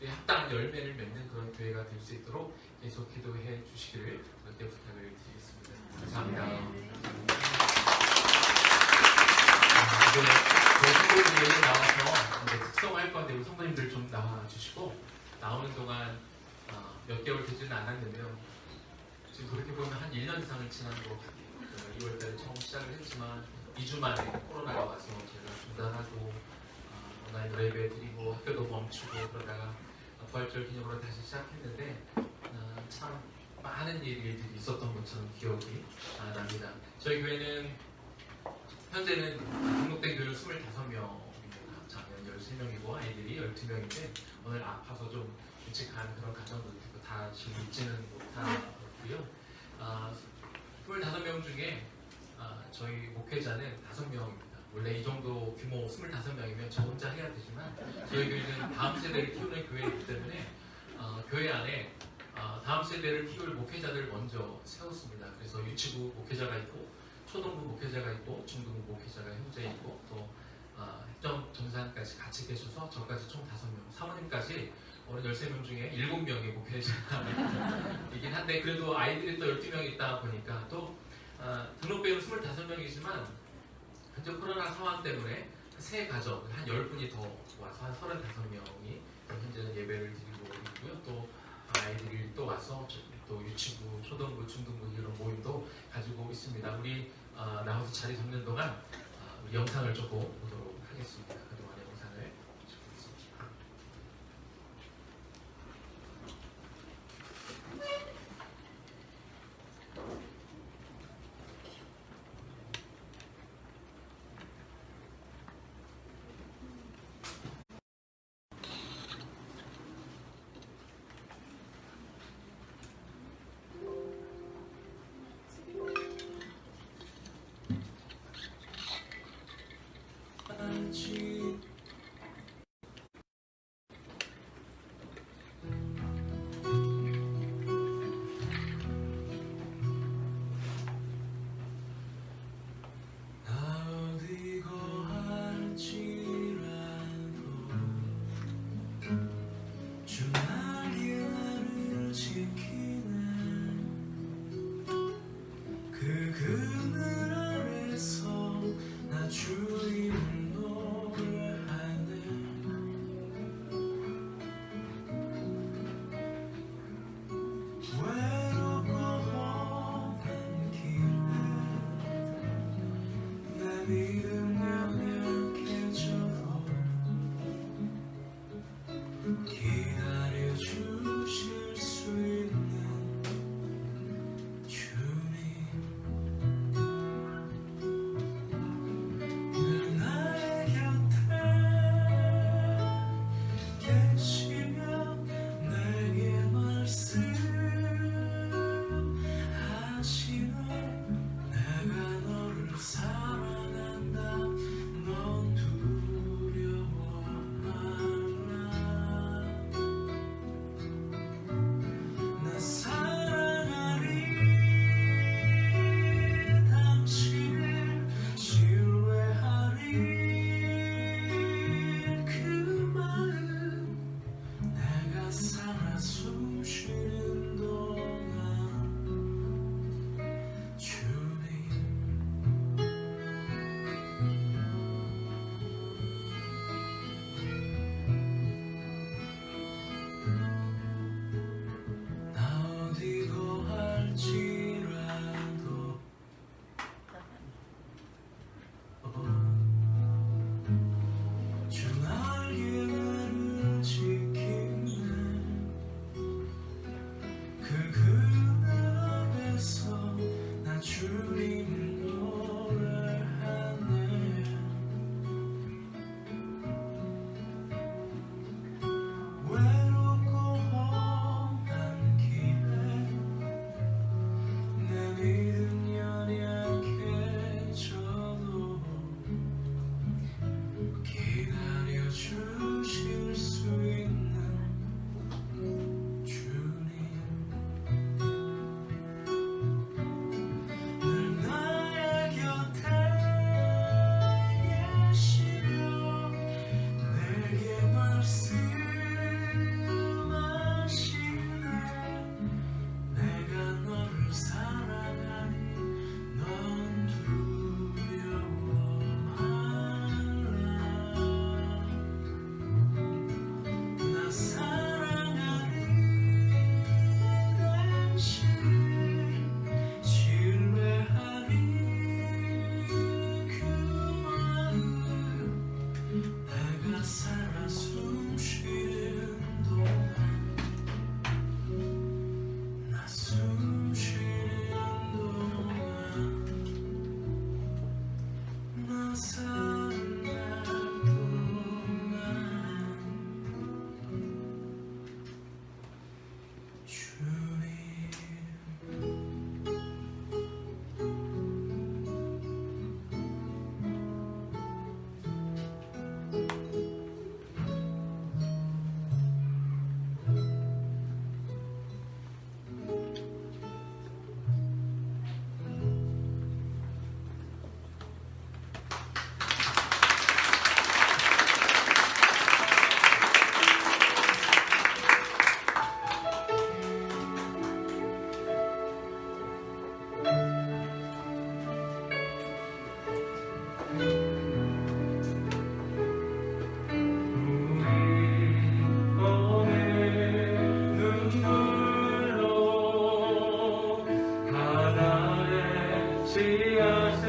합당한 열매를 맺는 그런 교회가 될 수 있도록 계속 기도해 주시기를 그렇게 부탁을 드리겠습니다. 감사합니다. 이제 성도들이 나와서 이제 특성할 건데 우리 성도님들 좀 나와주시고, 나오는 동안 몇 개월 되지는 않았는데요. 지금 그렇게 보면 한 1년 이상을 지난 것 같아요. 2월달에 처음 시작을 했지만 2주 만에 코로나가 와서 제가 중단하고 온라인으로 예배 드리고 학교도 멈추고 그러다가 부활절 기념으로 다시 시작했는데 참 많은 일들이 있었던 것처럼 기억이 납니다. 저희 교회는 현재는 등록된 교회는 25명입니다. 작년 13명이고 아이들이 12명인데 오늘 아파서 좀 일찍 간 그런 가정도 있고 다 지금 있지는 못하고요. 25명 중에 저희 목회자는 5명입니다. 원래 이 정도 규모 25명이면 저 혼자 해야 되지만 저희 교회는 다음 세대를 키우는 교회이기 때문에 교회 안에 다음 세대를 키울 목회자들을 먼저 세웠습니다. 그래서 유치부 목회자가 있고 초등부 목회자가 있고 중등부 목회자가 현재 있고 또 핵점 전사님까지 같이 계셔서 저까지 총 5명, 사모님까지 오늘 13명 중에 7명이 목회자이긴 한데 그래도 아이들이 또 12명 있다 보니까 또 등록배우는 25명이지만 현재 코로나 상황 때문에 새 가정 한 10분이 더 와서 한 35명이 현재는 예배를 드리고 있고요. 또 아이들이 또 와서 또 유치부, 초등부, 중등부 이런 모임도 가지고 있습니다. 우리 나와서 자리 잡는 동안 우리 영상을 조금 보도록 하겠습니다. 그동안의 영상을 찍고 있습니다. 어디 거할지라도 주날이 나를 지키는 그 그늘 아래서 나 주님 노래하네. 외롭고 험한 길에 내 믿음 연약해져도 기다려 주실 수 있는 주님, 늘 나의 곁에 계시며 내게 말씀하시네. 내가 너를 사랑한다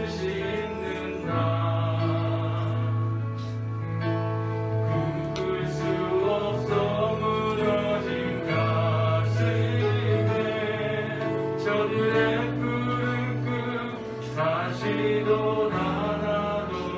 씻는다. 꿈꿀 수 없어 무너진 가슴에 저들의 푸른 꿈 다시 돋아나도록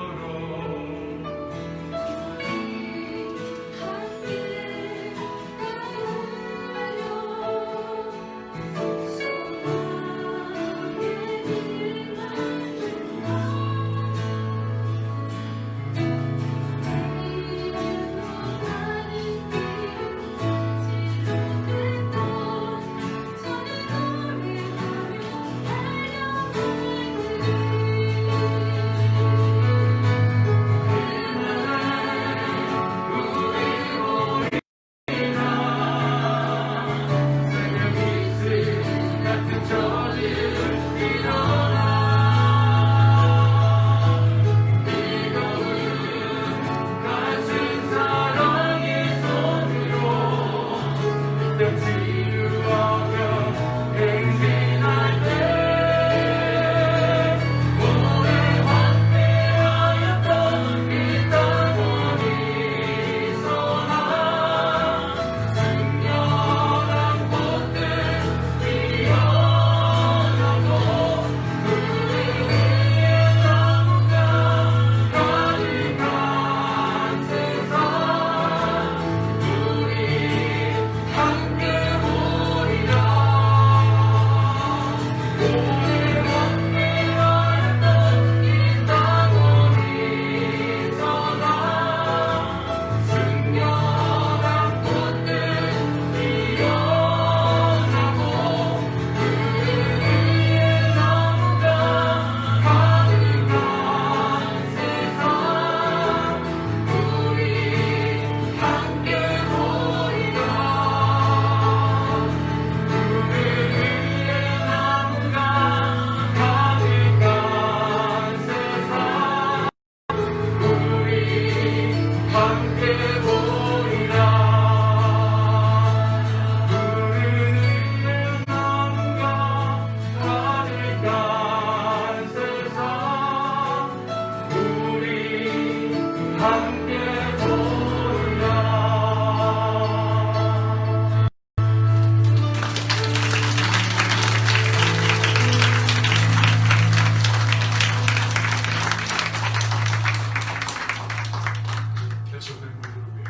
개척된 분들을 위해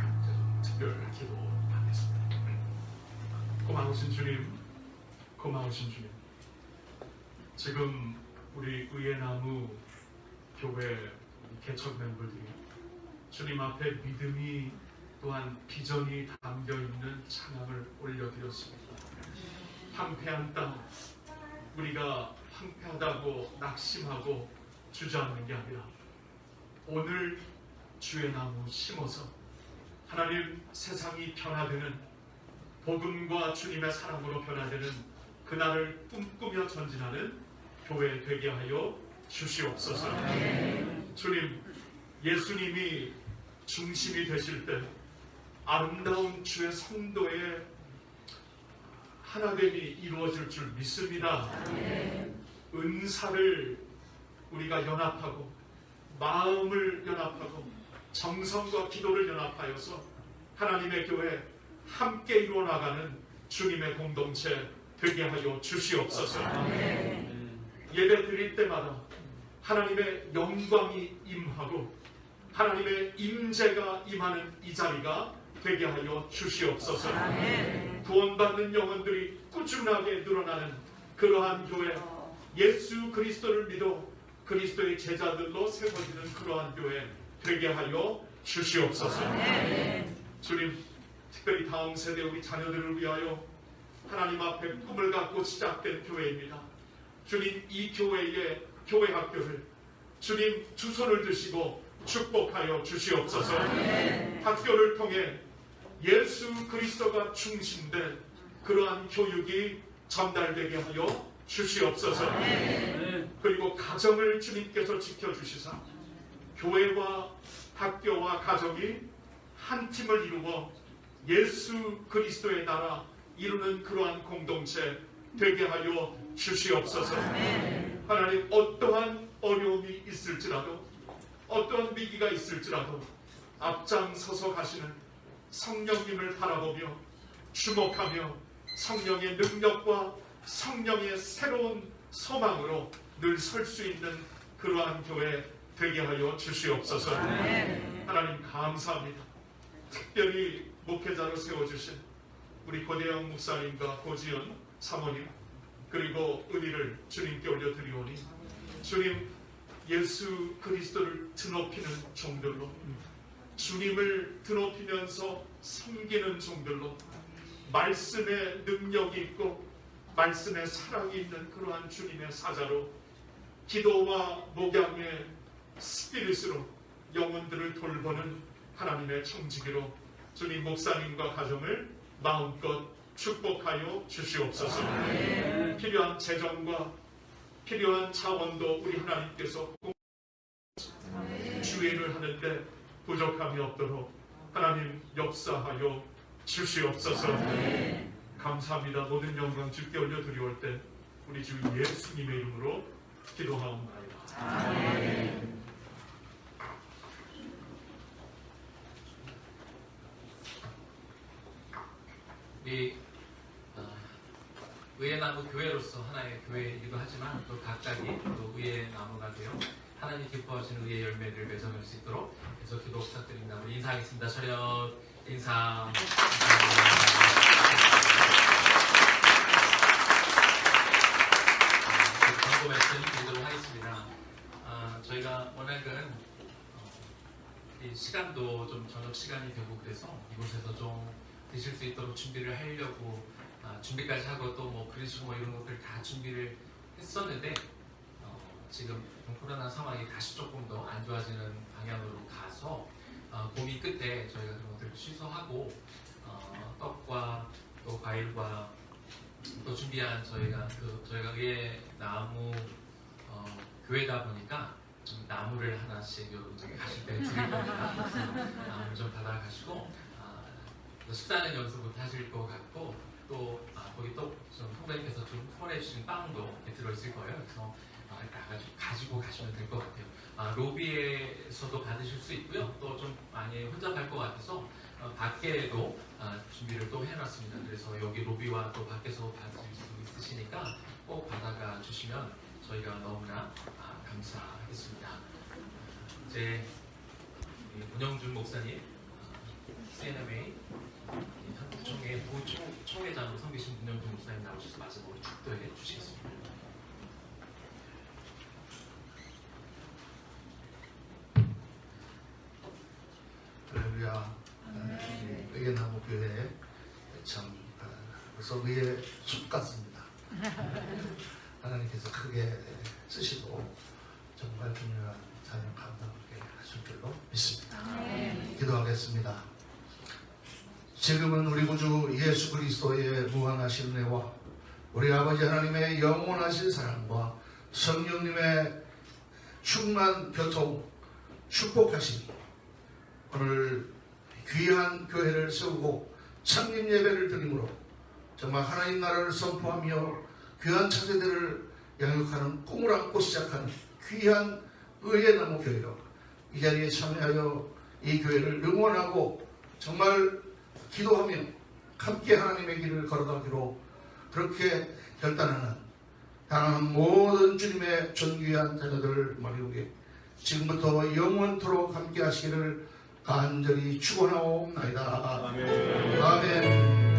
특별 기도하겠습니다. 고마우신 주님, 고마우신 주님. 지금 우리 의예나무 교회 개척 멤버들이 주님 앞에 믿음이 또한 비전이 담겨있는 찬양을 올려드렸습니다. 황폐한 땅, 우리가 황폐하다고 낙심하고 주저앉는 게 아니라 오늘 주의 나무 심어서 하나님 세상이 변화되는 복음과 주님의 사랑으로 변화되는 그날을 꿈꾸며 전진하는 교회 되게 하여 주시옵소서. 주님, 예수님이 중심이 되실 때 아름다운 주의 성도의 하나됨이 이루어질 줄 믿습니다. 은사를 우리가 연합하고 마음을 연합하고 정성과 기도를 연합하여서 하나님의 교회 함께 이루어나가는 주님의 공동체 되게 하여 주시옵소서. 예배 드릴 때마다 하나님의 영광이 임하고 하나님의 임재가 임하는 이 자리가 되게 하여 주시옵소서. 구원받는 영혼들이 꾸준하게 늘어나는 그러한 교회, 예수 그리스도를 믿어 그리스도의 제자들로 세워지는 그러한 교회 되게 하여 주시옵소서. 주님, 특별히 다음 세대 우리 자녀들을 위하여 하나님 앞에 꿈을 갖고 시작된 교회입니다. 주님, 이 교회의 교회 학교를 주님 두 손을 드시고 축복하여 주시옵소서. 학교를 통해 예수 그리스도가 중심된 그러한 교육이 전달되게 하여 주시옵소서. 그리고 가정을 주님께서 지켜주시사 교회와 학교와 가정이 한 팀을 이루어 예수 그리스도의 나라 이루는 그러한 공동체 되게 하여 주시옵소서. 하나님, 어떠한 어려움이 있을지라도 어떤 위기가 있을지라도 앞장서서 가시는 성령님을 바라보며 주목하며 성령의 능력과 성령의 새로운 소망으로 늘 설 수 있는 그러한 교회 되게 하여 주시옵소서. 하나님 감사합니다. 특별히 목회자로 세워주신 우리 고대영 목사님과 고지연 사모님 그리고 은희를 주님께 올려드리오니 주님 예수 그리스도를 드높이는 종들로 주님을 드높이면서 섬기는 종들로 말씀의 능력이 있고 말씀의 사랑이 있는 그러한 주님의 사자로 기도와 목양의 스피릿으로 영혼들을 돌보는 하나님의 청지기로 주님 목사님과 가정을 마음껏 축복하여 주시옵소서. 필요한 재정과 필요한 자원도 우리 하나님께서 주의를 하는데 부족함이 없도록 하나님 역사하여 주시옵소서. 감사합니다. 모든 영광 주께 올려드리올 때 우리 주 예수님의 이름으로 기도하옵나이다. 이 의의 나무 교회로서 하나의 교회이기도 하지만 또 각각이 또 의의 나무가 되어 하나님 기뻐하시는 의의 열매를 맺어갈 수 있도록 계속 기도 부탁드립니다. 우리 인사하겠습니다. 차렷 인사. 광고 말씀 드리도록 하겠습니다. 저희가 워낙은 이 시간도 좀 저녁 시간이 되고 그래서 이곳에서 좀 드실 수 있도록 준비를 하려고 준비까지 하고 또 뭐 그리시고 뭐 이런 것들 다 준비를 했었는데 지금 코로나 상황이 다시 조금 더 안 좋아지는 방향으로 가서 고민 끝에 저희가 그런 것들을 취소하고 떡과 또 과일과 또 준비한 저희가 의의 나무 교회다 보니까 좀 나무를 하나씩 여러분들이 가실 때 드릴 겁니다. 나무를 좀 받아가시고 식사는 여기서부터 하실 것 같고 또 거기 또 선배님께서 좀 후원해주신 빵도 들어있을 거예요. 그래서 가지고 가시면 될 것 같아요. 로비에서도 받으실 수 있고요. 또 좀 많이 혼잡할 것 같아서 밖에도 준비를 또 해놨습니다. 그래서 여기 로비와 또 밖에서 받으실 수 있으시니까 꼭 받아가 주시면 저희가 너무나 감사하겠습니다. 이제 문영준 목사님, CNMA 총회 총회장으로 섬기신 문영준 목사님 나오셔서 마지막으로 축도해 주시겠습니다. 할렐루야. 의의 나무 교회 참 벌써 의의 숲 같습니다. 하나님께서 크게 쓰시고 정말 중요한 사명 감당하게 하실 줄로 믿습니다. 기도하겠습니다. 지금은 우리 구주 예수 그리스도의 무한하신 은혜와 우리 아버지 하나님의 영원하신 사랑과 성령님의 충만 교통 축복하시니 오늘 귀한 교회를 세우고 창립 예배를 드림으로 정말 하나님 나라를 선포하며 귀한 차세대를 양육하는 꿈을 안고 시작하는 귀한 의의 나무 교회로 이 자리에 참여하여 이 교회를 응원하고 정말 기도하며 함께 하나님의 길을 걸어가기로 그렇게 결단하는 당하는 모든 주님의 존귀한 자녀들 머리 위에 지금부터 영원토록 함께 하시기를 간절히 축원하옵나이다. 아멘.